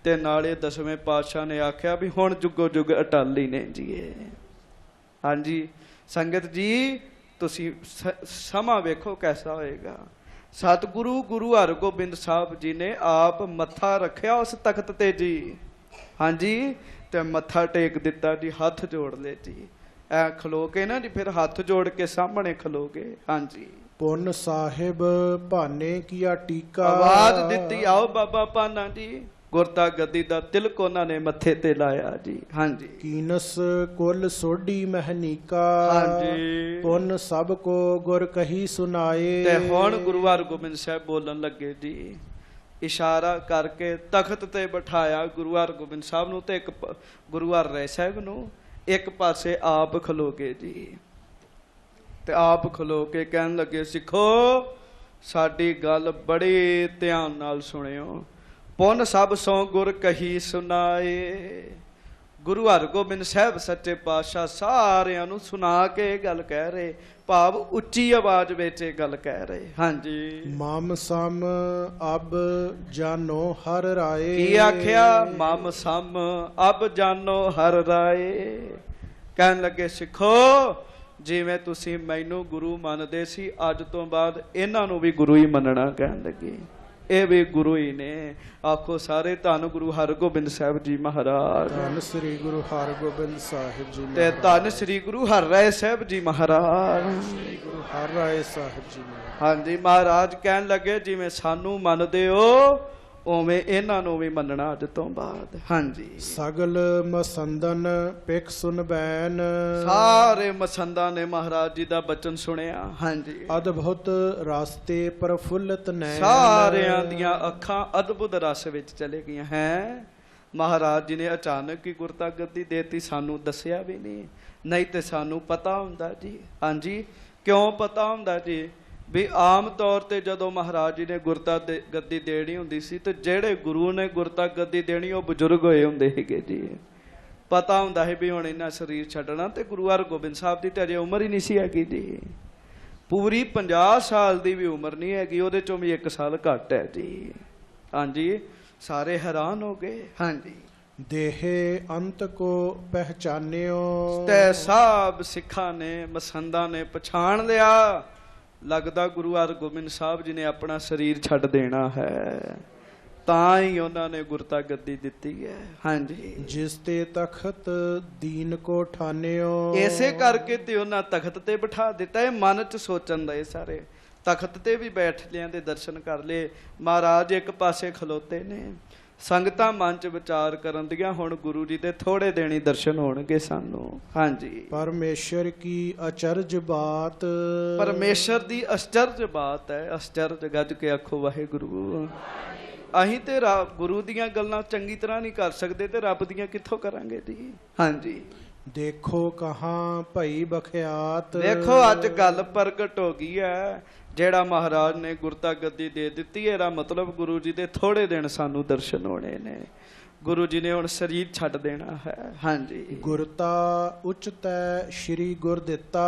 ते नाले 10वें पातशाह ने आख्या भी हुण जुगो जुग अटल ही ने जी। हाँ जी संगत जी, तुसी समा वेखो कैसा होएगा। सतगुरु गुरु हरगोबिंद साहब जी ने आप मत्था रखिया उस तख्त ते जी। हाँ जी, ते मत्था टेक दिता जी, हाथ जोड़ ले जी। ऐ खलो के ना जी, फिर हाथ जोड़ के सामने खलोगे। हाँ जी, पुन साहिब भाने किया टीका। आवाज दिती, आओ बाबा पाना जी। गुरता गद्दी दा तिलक उन्होंने मत्थे ते लाया जी। हाँ जी, कीनस कुल सोडी महनीका। हाँ जी, पुन सब को गुर कही सुनाए। ते हुण गुरु हरगोबिंद साहब बोलन लगे जी, इशारा करके तख्त ते बिठाया गुरु हरगोबिंद साहब नूं ते एक गुरु हरराय साहब नूं, एक पासे आप खलोगे जी। ते आप खलो के कहन लगे, सिखो साडी गल बड़ी ध्यान नाल सुनियो। पुन सब सौ गुर कही सुनाए। गुरु हरगोबिंद साहब सच्चे पातशाह सारियां नूं सुना के गल कह रहे, भाव उच्ची आवाज विच गल कह रहे। हाँ जी, मम सम अब जानो हर राय। की आख्या? मम सम अब जानो हर राय। कहन लगे, सिखो जिवें तुसीं मैनू गुरु मनदे सी, अज तो बाद इन्हां नूं भी गुरु ही मनना। कहन लगे ਇਹ ਵੀ ਗੁਰੂ ਹੀ ਨੇ। ਆਖੋ ਸਾਰੇ ਧੰਨ ਗੁਰੂ ਹਰਗੋਬਿੰਦ ਸਾਹਿਬ ਜੀ ਮਹਾਰਾਜ। ਧੰਨ ਸ੍ਰੀ ਗੁਰੂ ਹਰਗੋਬਿੰਦ ਸਾਹਿਬ ਜੀ ਤੇ ਧੰਨ ਸ੍ਰੀ ਗੁਰੂ ਹਰਰਾਏ ਸਾਹਿਬ ਜੀ ਮਹਾਰਾਜ। ਸ੍ਰੀ ਗੁਰੂ ਹਰਰਾਏ ਸਾਹਿਬ ਜੀ ਮਹਾਰਾਜ। ਹਾਂਜੀ, ਮਹਾਰਾਜ ਕਹਿਣ ਲੱਗੇ ਜਿਵੇਂ ਸਾਨੂੰ ਮੰਨਦੇ ਹੋ ਉਵੇਂ ਇਹਨਾਂ ਨੂੰ ਵੀ ਮੰਨਣਾ ਅੱਜ ਤੋਂ ਬਾਅਦ। ਹਾਂਜੀ, ਸਗਲ ਮਸੰਦਨ ਪਿਕ ਸੁਨ ਬੈਨ। ਸਾਰੇ ਮਸੰਦਾਂ ਨੇ ਮਹਾਰਾਜ ਜੀ ਦਾ ਬਚਨ ਸੁਣਿਆ। ਹਾਂਜੀ, ਅਦਭੁਤ ਰਾਸਤੇ ਪ੍ਰਫੁੱਲਤ ਨੈਣ। ਸਾਰਿਆਂ ਦੀਆਂ ਅੱਖਾਂ ਅਦਭੁਤ ਰਸ ਵਿੱਚ ਚਲੇ ਗਈਆਂ। ਹੈ ਮਹਾਰਾਜ ਜੀ ਨੇ ਅਚਾਨਕ ਹੀ ਗੁਰਤਾ ਗੱਦੀ ਦੇਤੀ, ਸਾਨੂੰ ਦੱਸਿਆ ਵੀ ਨਹੀਂ ਤੇ ਸਾਨੂੰ ਪਤਾ ਹੁੰਦਾ ਜੀ। ਹਾਂਜੀ, ਕਿਉਂ ਪਤਾ ਹੁੰਦਾ ਜੀ? ਵੀ ਆਮ ਤੌਰ ਤੇ ਜਦੋਂ ਮਹਾਰਾਜ ਜੀ ਨੇ ਗੁਰਤਾ ਗੱਦੀ ਦੇਣੀ ਹੁੰਦੀ ਸੀ ਤੇ ਜਿਹੜੇ ਗੁਰੂ ਨੇ ਗੁਰਤਾ ਗੱਦੀ ਦੇਣੀ ਉਹ ਬਜ਼ੁਰਗ ਹੋਏ ਹੁੰਦੇ ਸੀਗੇ ਜੀ। ਪਤਾ ਹੁੰਦਾ ਸੀ ਵੀ ਹੁਣ ਇਹਨਾਂ ਸਰੀਰ ਛੱਡਣਾ, ਤੇ ਗੁਰੂ ਹਰਗੋਬਿੰਦ ਸਾਹਿਬ ਦੀ ਤਾਂ ਅਜੇ ਉਮਰ ਹੀ ਨਹੀਂ ਸੀ ਹੈਗੀ ਜੀ। ਪੂਰੀ 50 ਸਾਲ ਦੀ ਵੀ ਉਮਰ ਨਹੀਂ ਹੈਗੀ, ਉਹਦੇ ਚੋਂ ਵੀ 1 ਸਾਲ ਘੱਟ ਹੈ ਜੀ। ਹਾਂਜੀ, ਸਾਰੇ ਹੈਰਾਨ ਹੋ ਗਏ। ਹਾਂਜੀ, ਦੇਹੇ ਅੰਤ ਕੋ ਪਹਿਚਾਨਿਓ। ਤੇ ਸਭ ਸਿੱਖਾਂ ਨੇ ਮਸੰਦਾਂ ਨੇ ਪਛਾਣ ਲਿਆ, लगदा गुरु हरगोबिंद साहब जी ने अपना शरीर छड्ड देना है, ਤਾਂ ਹੀ ਉਹਨਾਂ ਨੇ ਗੁਰਤਾ ਗੱਦੀ ਦਿੱਤੀ ਹੈ। ਹਾਂਜੀ, ਜਿਸ ਤੇ ਤਖਤ ਦੀਨ ਕੋ ਠਾਨਿਓ। ਇਸੇ ਕਰਕੇ ਤੇ ਉਹਨਾਂ ਤਖਤ ਤੇ ਬਿਠਾ ਦਿੱਤਾ। ਇਹ ਮਨ ਚ ਸੋਚਣ ਦਾ, ਇਹ ਸਾਰੇ ਤਖਤ ਤੇ ਵੀ ਬੈਠ ਲਿਆਂ ਦੇ ਦਰਸ਼ਨ ਕਰ ਲਏ। ਮਹਾਰਾਜ ਇੱਕ ਪਾਸੇ ਖਲੋਤੇ ਨੇ, ਸੰਗਤਾਂ ਮਨ ਚ ਵਿਚਾਰ ਕਰਨ ਦੀਆਂ ਹੁਣ ਗੁਰੂ ਜੀ ਦੇ ਥੋੜੇ ਦਿਨ ਹੀ ਦਰਸ਼ਨ ਹੋਣਗੇ ਸਾਨੂੰ। ਹਾਂਜੀ, ਪਰਮੇਸ਼ਰ ਕੀ ਅਚਰਜ ਬਾਤ। ਪਰਮੇਸ਼ਰ ਦੀ ਅਚਰਜ ਬਾਤ ਹੈ। ਅਚਰਜ ਗੱਜ ਕੇ ਆਖੋ ਵਾਹਿਗੁਰੂ। ਅਸੀਂ ਤੇ ਗੁਰੂ ਦੀਆਂ ਗੱਲਾਂ ਚੰਗੀ ਤਰ੍ਹਾਂ ਨਹੀਂ ਕਰ ਸਕਦੇ ਤੇ ਰੱਬ ਦੀਆਂ ਕਿੱਥੋਂ ਕਰਾਂਗੇ ਜੀ। ਹਾਂਜੀ, ਦੇਖੋ ਕਹਾਂ ਭਈ ਬਖਿਆਤ। ਦੇਖੋ ਅੱਜ ਗੱਲ ਪ੍ਰਗਟ ਹੋ ਗਈ ਹੈ। ਜਿਹੜਾ ਮਹਾਰਾਜ ਨੇ ਗੁਰਤਾ ਗੱਦੀ ਦੇ ਦਿੱਤੀ, ਇਹਦਾ ਮਤਲਬ ਗੁਰੂ ਜੀ ਦੇ ਥੋੜੇ ਦਿਨ ਸਾਨੂੰ ਦਰਸ਼ਨ ਹੋਣੇ ਨੇ। ਗੁਰੂ ਜੀ ਨੇ ਹੁਣ ਸਰੀਰ ਛੱਡ ਦੇਣਾ ਹੈ। ਹਾਂਜੀ, ਗੁਰਤਾ ਉਚਤੈ ਸ਼੍ਰੀ ਗੁਰ ਦਿੱਤਾ।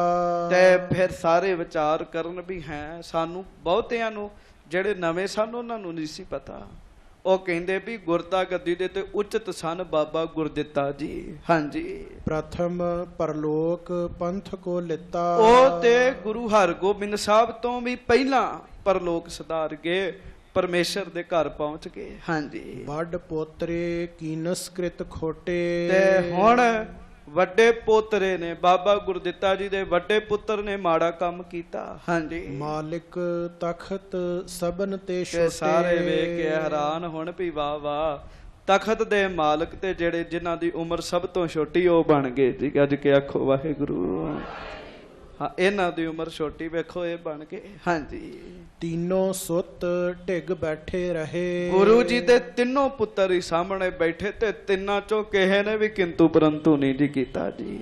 ਤੇ ਫਿਰ ਸਾਰੇ ਵਿਚਾਰ ਕਰਨ ਵੀ ਹੈ। ਸਾਨੂੰ ਬਹੁਤਿਆਂ ਨੂੰ ਜਿਹੜੇ ਨਵੇਂ ਸਨ ਉਹਨਾਂ ਨੂੰ ਨਹੀਂ ਸੀ ਪਤਾ, ਉਹ ਕਹਿੰਦੇ ਵੀ ਗੁਰਤਾ ਗੱਦੀ ਦੇ ਤੇ ਉਚਿਤ ਸਨ ਬਾਬਾ ਗੁਰਦਿੱਤਾ ਜੀ। ਹਾਂਜੀ, ਪ੍ਰਥਮ ਪਰਲੋਕ ਪੰਥ ਕੋ ਲਿੱਤਾ। ਉਹ ਤੇ ਗੁਰੂ ਹਰਗੋਬਿੰਦ ਸਾਹਿਬ ਤੋਂ ਵੀ ਪਹਿਲਾਂ ਪਰਲੋਕ ਸਿਧਾਰ ਗਏ, ਪਰਮੇਸ਼ਰ ਦੇ ਘਰ ਪਹੁੰਚ ਗਏ। ਹਾਂਜੀ, ਵੱਡ ਪੋਤਰੇ ਕੀਨਸਕ੍ਰਿਤ ਖੋਟੇ। ਤੇ ਹੁਣ ਵੱਡੇ ਪੋਤਰੇ ਨੇ ਬਾਬਾ ਗੁਰਦਿੱਤਾ ਜੀ ਦੇ ਵੱਡੇ ਪੁੱਤਰ ਨੇ ਮਾੜਾ ਕੰਮ ਕੀਤਾ। ਹਾਂਜੀ, ਮਾਲਿਕ ਤਖਤ ਸਬਨ ਤੇ ਤੇ ਛੋਟੇ। ਸਾਰੇ ਵੇਖ ਕੇ ਹੈਰਾਨ ਹੁਣ ਵੀ ਵਾਹ ਵਾਹ, ਤਖਤ ਦੇ ਮਾਲਕ ਤੇ ਜਿਹੜੇ ਜਿਨ੍ਹਾਂ ਦੀ ਉਮਰ ਸਭ ਤੋਂ ਛੋਟੀ ਉਹ ਬਣ ਗਏ ਜੀ। ਅੱਜ ਕੇ ਆਖੋ ਵਾਹਿਗੁਰੂ। ਹਾਂ, ਇਹਨਾਂ ਦੀ ਉਮਰ ਛੋਟੀ, ਵੇਖੋ ਇਹ ਬਣ ਗਏ। ਹਾਂਜੀ, ਤੀਨੋਂ ਸੁੱਤ ਢਿੱਗ ਬੈਠੇ ਰਹੇ। ਗੁਰੂ ਜੀ ਦੇ ਤਿੰਨੋਂ ਪੁੱਤਰ ਹੀ ਸਾਹਮਣੇ ਬੈਠੇ ਤੇ ਤਿੰਨਾਂ ਚੋਂ ਕਿਸੇ ਨੇ ਵੀ ਕਿੰਤੂ ਪਰੰਤੂ ਨਹੀਂ ਜੀ ਕੀਤਾ ਜੀ।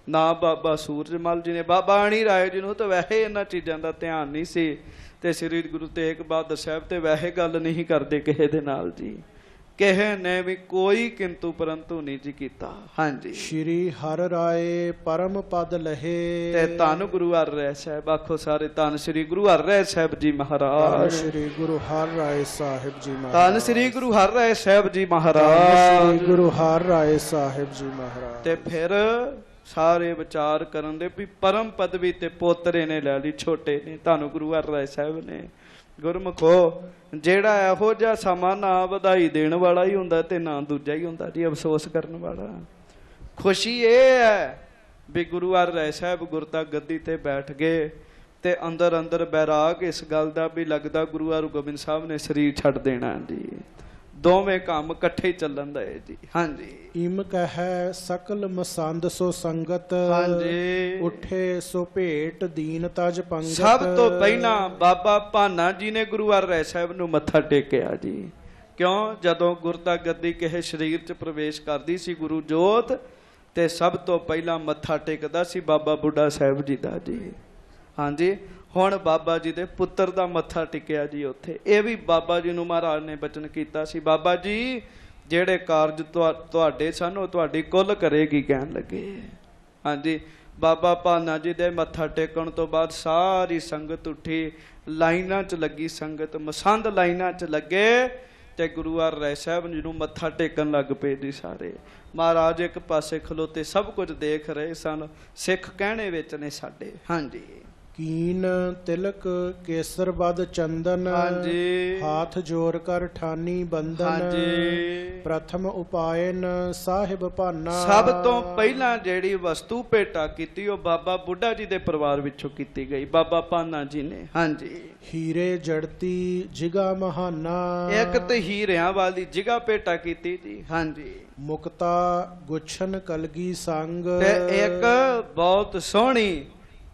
ਨਾ ਬਾਬਾ ਸੂਰਜਮਲ ਜੀ ਨੇ, ਬਾਬਾ ਅਣੀ ਰਾਏ ਜੀ ਨੂੰ ਤਾਂ ਵੈਸੇ ਇਹਨਾਂ ਚੀਜ਼ਾਂ ਦਾ ਧਿਆਨ ਨਹੀਂ ਸੀ, ਤੇ ਸ੍ਰੀ ਗੁਰੂ ਤੇਗ ਬਹਾਦਰ ਸਾਹਿਬ ਤੇ ਵੈਸੇ ਗੱਲ ਨਹੀਂ ਕਰਦੇ ਕਿਸੇ ਦੇ ਨਾਲ ਜੀ। ਕਿਸੇ ਨੇ ਵੀ ਕੋਈ ਕਿੰਤੂ ਪਰੰਤੂ ਨਹੀਂ ਜੀ ਕੀਤਾ। ਹਾਂਜੀ, ਸ਼੍ਰੀ ਹਰ ਰਾਏ ਪਰਮ ਪਦ ਲਹੇ। ਤੇ ਧੰਨ ਗੁਰੂ ਹਰ ਰਾਏ ਸਾਹਿਬ, ਆਖੋ ਸਾਰੇ ਧੰਨ ਸ੍ਰੀ ਗੁਰੂ ਹਰ ਰਾਏ ਸਾਹਿਬ ਜੀ ਮਹਾਰਾਜ। ਸ਼੍ਰੀ ਗੁਰੂ ਹਰ ਰਾਏ ਸਾਹਿਬ ਜੀ ਧੰਨ ਮਹਾਰਾਜ। ਸ੍ਰੀ ਗੁਰੂ ਹਰ ਰਾਏ ਸਾਹਿਬ ਜੀ ਧੰਨ ਮਹਾਰਾਜ। ਸ੍ਰੀ ਗੁਰੂ ਹਰ ਰਾਏ ਸਾਹਿਬ ਜੀ ਮਹਾਰਾਜ। ਤੇ ਫਿਰ ਸਾਰੇ ਵਿਚਾਰ ਕਰਨ ਦੇ ਵੀ ਪਰਮ ਪਦਵੀ ਤੇ ਪੋਤਰੇ ਨੇ ਲੈ ਲਈ, ਛੋਟੇ ਨੇ, ਧੰਨ ਗੁਰੂ ਹਰ ਰਾਏ ਸਾਹਿਬ ਨੇ। ਗੁਰਮੁਖੋ, ਜਿਹੜਾ ਇਹੋ ਜਿਹਾ ਸਮਾਂ ਨਾ ਵਧਾਈ ਦੇਣ ਵਾਲਾ ਹੀ ਹੁੰਦਾ ਤੇ ਨਾ ਦੂਜਾ ਹੀ ਹੁੰਦਾ ਜੀ, ਅਫਸੋਸ ਕਰਨ ਵਾਲਾ। ਖੁਸ਼ੀ ਇਹ ਹੈ ਵੀ ਗੁਰੂ ਹਰ ਰਾਏ ਸਾਹਿਬ ਗੁਰਤਾ ਗੱਦੀ ਤੇ ਬੈਠ ਗਏ ਤੇ ਅੰਦਰ ਅੰਦਰ ਬੈਰਾਗ ਇਸ ਗੱਲ ਦਾ ਵੀ ਲੱਗਦਾ ਗੁਰੂ ਹਰਗੋਬਿੰਦ ਸਾਹਿਬ ਨੇ ਸਰੀਰ ਛੱਡ ਦੇਣਾ ਜੀ। ਦੋਵੇਂ ਕੰਮ ਇਕੱਠੇ ਹੀ ਚੱਲਣ ਦਾ ਜੀ। ਹਾਂਜੀ, ਇਮ ਕਹੈ ਸਕਲ ਮਸੰਦ ਸੋ ਸੰਗਤ। ਹਾਂਜੀ, ਉਠੇ ਸੋ ਭੇਟ ਦੀਨ ਤਜ ਪੰਗਤ। ਸਭ ਤੋਂ ਪਹਿਲਾਂ ਬਾਬਾ ਭਾਨਾ ਜੀ ਨੇ ਗੁਰੂ ਹਰ ਰਾਏ ਸਾਹਿਬ ਨੂੰ ਮੱਥਾ ਟੇਕਿਆ ਜੀ। ਕਿਉਂ? ਜਦੋਂ ਗੁਰਤਾ ਗੱਦੀ ਕਿਸੇ ਸਰੀਰ 'ਚ ਪ੍ਰਵੇਸ਼ ਕਰਦੀ ਸੀ ਗੁਰੂ ਜੋਤ, ਤੇ ਸਭ ਤੋਂ ਪਹਿਲਾਂ ਮੱਥਾ ਟੇਕਦਾ ਸੀ ਬਾਬਾ ਬੁੱਢਾ ਸਾਹਿਬ ਜੀ ਦਾ ਜੀ। ਹਾਂਜੀ, ਹੁਣ ਬਾਬਾ ਜੀ ਦੇ ਪੁੱਤਰ ਦਾ ਮੱਥਾ ਟਿਕਿਆ ਜੀ ਉੱਥੇ। ਇਹ ਵੀ ਬਾਬਾ ਜੀ ਨੂੰ ਮਹਾਰਾਜ ਨੇ ਬਚਨ ਕੀਤਾ ਸੀ, ਬਾਬਾ ਜੀ ਜਿਹੜੇ ਕਾਰਜ ਤੁਹਾਡੇ ਸਨ ਉਹ ਤੁਹਾਡੀ ਕੁੱਲ ਕਰੇਗੀ, ਕਹਿਣ ਲੱਗੇ। ਹਾਂਜੀ, ਬਾਬਾ ਭਾਨਾ ਜੀ ਦੇ ਮੱਥਾ ਟੇਕਣ ਤੋਂ ਬਾਅਦ ਸਾਰੀ ਸੰਗਤ ਉੱਠੀ, ਲਾਈਨਾਂ 'ਚ ਲੱਗੀ ਸੰਗਤ, ਮਸੰਦ ਲਾਈਨਾਂ 'ਚ ਲੱਗੇ ਤੇ ਗੁਰੂ ਹਰ ਰਾਏ ਸਾਹਿਬ ਜੀ ਨੂੰ ਮੱਥਾ ਟੇਕਣ ਲੱਗ ਪਏ ਜੀ ਸਾਰੇ। ਮਹਾਰਾਜ ਇੱਕ ਪਾਸੇ ਖਲੋਤੇ ਸਭ ਕੁਝ ਦੇਖ ਰਹੇ ਸਨ। ਸਿੱਖ ਕਹਿਣੇ ਵਿੱਚ ਨੇ ਸਾਡੇ। ਹਾਂਜੀ, ਕੀਨ ਤਿਲਕ ਕੇਸਰ ਬਦ ਚੰਦਨ। ਹਾਂਜੀ, ਹਾਥ ਜੋੜ ਕਰ ਠਾਨੀ ਬੰਦਨ। ਹਾਂਜੀ, ਪ੍ਰਥਮ ਉਪਾਇਨ ਸਾਹਿਬ ਭਾਨਾ। ਸਭ ਤੋਂ ਪਹਿਲਾਂ ਜਿਹੜੀ ਵਸਤੂ ਭੇਟਾ ਕੀਤੀ ਉਹ ਬਾਬਾ ਬੁੱਢਾ ਜੀ ਦੇ ਪਰਿਵਾਰ ਵਿੱਚੋਂ ਕੀਤੀ ਗਈ, ਬਾਬਾ ਭਾਨਾ ਜੀ ਨੇ। ਹਾਂਜੀ, ਹੀਰੇ ਜੜਤੀ ਜਿਗਾ ਮਹਾਨਾ। ਇੱਕ ਤੇ ਹੀਰਿਆਂ ਵਾਲੀ ਜਿਗਾ ਭੇਟਾ ਕੀਤੀ ਜੀ। ਹਾਂਜੀ, ਮੁਕਤਾ ਗੁੱਛਨ ਕਲਗੀ ਸੰਗ। ਤੇ ਇੱਕ ਬਹੁਤ ਸੋਹਣੀ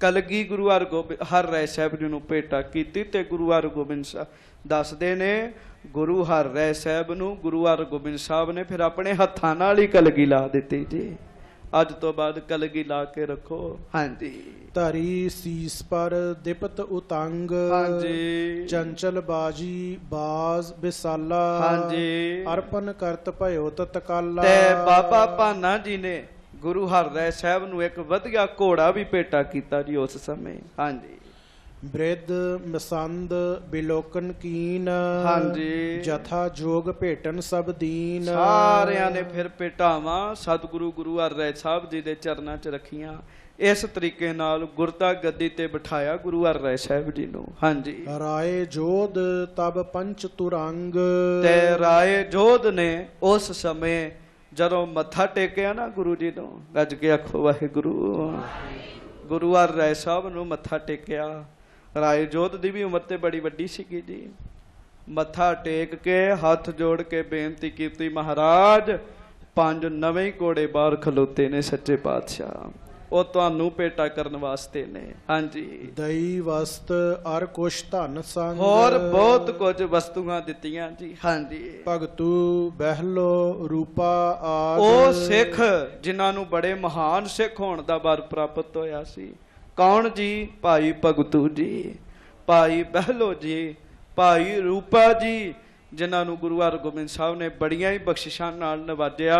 ਕਲਗੀ ਗੁਰੂ ਹਰ ਰਾਏ ਸਾਹਿਬ ਜੀ ਨੂੰ ਭੇਟਾ ਕੀਤੀ। ਤੇ ਗੁਰੂ ਹਰਗੋਬਿੰਦ ਸਾਹਿਬ ਦੱਸਦੇ ਨੇ, ਗੁਰੂ ਹਰ ਰਾਏ ਸਾਹਿਬ ਨੂੰ ਗੁਰੂ ਹਰਗੋਬਿੰਦ ਸਾਹਿਬ ਨੇ ਫਿਰ ਆਪਣੇ ਹੱਥਾਂ ਨਾਲ ਹੀ ਕਲਗੀ ਲਾ ਦਿੱਤੀ ਜੀ। ਅੱਜ ਤੋਂ ਬਾਅਦ ਕਲਗੀ ਲਾ ਕੇ ਰੱਖੋ। ਹਾਂਜੀ, ਧਰੀ ਸੀਸ ਪਰ ਦਿਪਤ ਉਤੰਗ। ਹਾਂਜੀ, ਚੰਚਲ ਬਾਜੀ ਬਾਜ਼ ਬਿਸਾਲਾ। ਹਾਂਜੀ, ਅਰਪਨ ਕਰਤ ਭਇਓ ਤਤਕਾਲਾ। ਤੇ ਬਾਬਾ ਭਾਨਾ ਜੀ ਨੇ ਗੁਰੂ ਹਰ ਰਾਏ ਸਾਹਿਬ ਨੂੰ ਇੱਕ ਵਧੀਆ ਘੋੜਾ ਵੀ ਭੇਟਾ ਕੀਤਾ ਜੀ ਉਸ ਸਮੇਂ। ਹਾਂਜੀ, ਬ੍ਰਿਧ ਮਸੰਦ ਬਿਲੋਕਨ ਕੀਨ। ਹਾਂਜੀ, ਜਥਾ ਜੋਗ ਭੇਟਨ ਸਭ ਦੀਨ। ਸਾਰਿਆਂ ਨੇ ਫਿਰ ਭੇਟਾਵਾਂ ਸਤਿਗੁਰੂ ਗੁਰੂ ਹਰ ਰਾਏ ਸਾਹਿਬ ਜੀ ਦੇ ਚਰਨਾਂ 'ਚ ਰੱਖੀਆਂ। ਇਸ ਤਰੀਕੇ ਨਾਲ ਗੁਰਤਾ ਗੱਦੀ ਤੇ ਬਿਠਾਇਆ ਗੁਰੂ ਹਰ ਰਾਏ ਸਾਹਿਬ ਜੀ ਨੂੰ। ਹਾਂਜੀ, ਰਾਏ ਜੋਧ ਤਬ ਪੰਚ ਤੁਰੰਗ। ਤੇ ਰਾਏ ਜੋਧ ਨੇ ਉਸ ਸਮੇਂ ਜਦੋਂ ਮੱਥਾ ਟੇਕਿਆ ਨਾ ਗੁਰੂ ਜੀ ਨੂੰ, ਗੱਜ ਕੇ ਆਖੋ ਵਾਹਿਗੁਰੂ। ਗੁਰੂ ਹਰ ਰਾਏ ਸਾਹਿਬ ਨੂੰ ਮੱਥਾ ਟੇਕਿਆ। ਰਾਏ ਜੋਧ ਦੀ ਵੀ ਉਮਰ ਤੇ ਬੜੀ ਵੱਡੀ ਸੀਗੀ ਜੀ। ਮੱਥਾ ਟੇਕ ਕੇ ਹੱਥ ਜੋੜ ਕੇ ਬੇਨਤੀ ਕੀਤੀ, ਮਹਾਰਾਜ 5 ਨਵੇਂ ਘੋੜੇ ਬਾਹਰ ਖਲੋਤੇ ਨੇ ਸੱਚੇ ਪਾਤਸ਼ਾਹ, ਉਹ ਤੁਹਾਨੂੰ ਭੇਟਾ ਕਰਨ ਵਾਸਤੇ ਨੇ। ਹਾਂਜੀ, ਦਈ ਵਸਤ ਅਰ ਕੁਛ ਧਨ ਸੰਗ। ਹੋਰ ਬਹੁਤ ਕੁਝ ਵਸਤੂਆਂ ਦਿੱਤੀਆਂ ਜੀ। ਹਾਂਜੀ, ਭਗਤੂ ਬਹਿਲੋ ਰੂਪਾ ਆਦ। ਉਹ ਸਿੱਖ ਜਿਨ੍ਹਾਂ ਨੂੰ ਬੜੇ ਮਹਾਨ ਸਿੱਖ ਹੋਣ ਦਾ ਵਰ ਪ੍ਰਾਪਤ ਹੋਇਆ ਸੀ। ਕੌਣ ਜੀ? ਭਾਈ ਭਗਤੂ ਜੀ, ਭਾਈ ਬਹਿਲੋ ਜੀ, ਭਾਈ ਰੂਪਾ ਜੀ, ਜਿਨ੍ਹਾਂ ਨੂੰ ਗੁਰੂ ਹਰਗੋਬਿੰਦ ਸਾਹਿਬ ਨੇ ਬੜੀਆਂ ਹੀ ਬਖਸ਼ਿਸ਼ਾਂ ਨਾਲ ਨਵਾਜਿਆ।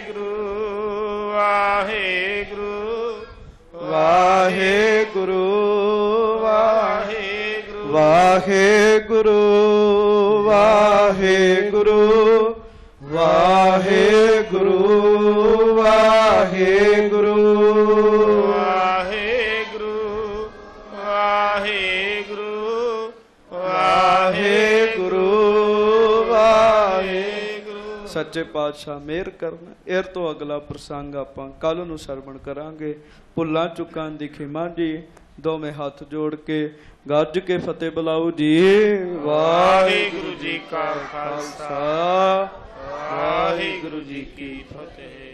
ਵਾਹਿਗੁਰੂ ਵਾਹਿਗੁਰੂ ਵਾਹਿਗੁਰੂ ਵਾਹਿਗੁਰੂ ਵਾਹਿਗੁਰੂ ਵਾਹਿਗੁਰੂ ਵਾਹਿਗੁਰੂ ਵਾਹਿਗੁਰੂ। ਸੱਚੇ ਪਾਤਸ਼ਾਹ ਮਿਹਰ ਕਰਨ। ਇਹ ਤੋਂ ਅਗਲਾ ਪ੍ਰਸੰਗ ਆਪਾਂ ਕੱਲ ਨੂੰ ਸਰਵਣ ਕਰਾਂਗੇ। ਭੁੱਲਾਂ ਚੁੱਕਾਂ ਦੀ ਖਿਮਾ ਜੀ। ਦੋਵੇਂ ਹੱਥ ਜੋੜ ਕੇ ਗੱਜ ਕੇ ਫਤਿਹ ਬੁਲਾਓ ਜੀ। ਵਾਹਿਗੁਰੂ ਜੀ ਕਾ ਖਾਲਸਾ ਵਾਹਿਗੁਰੂ ਜੀ ਕੀ ਫਤਿਹ।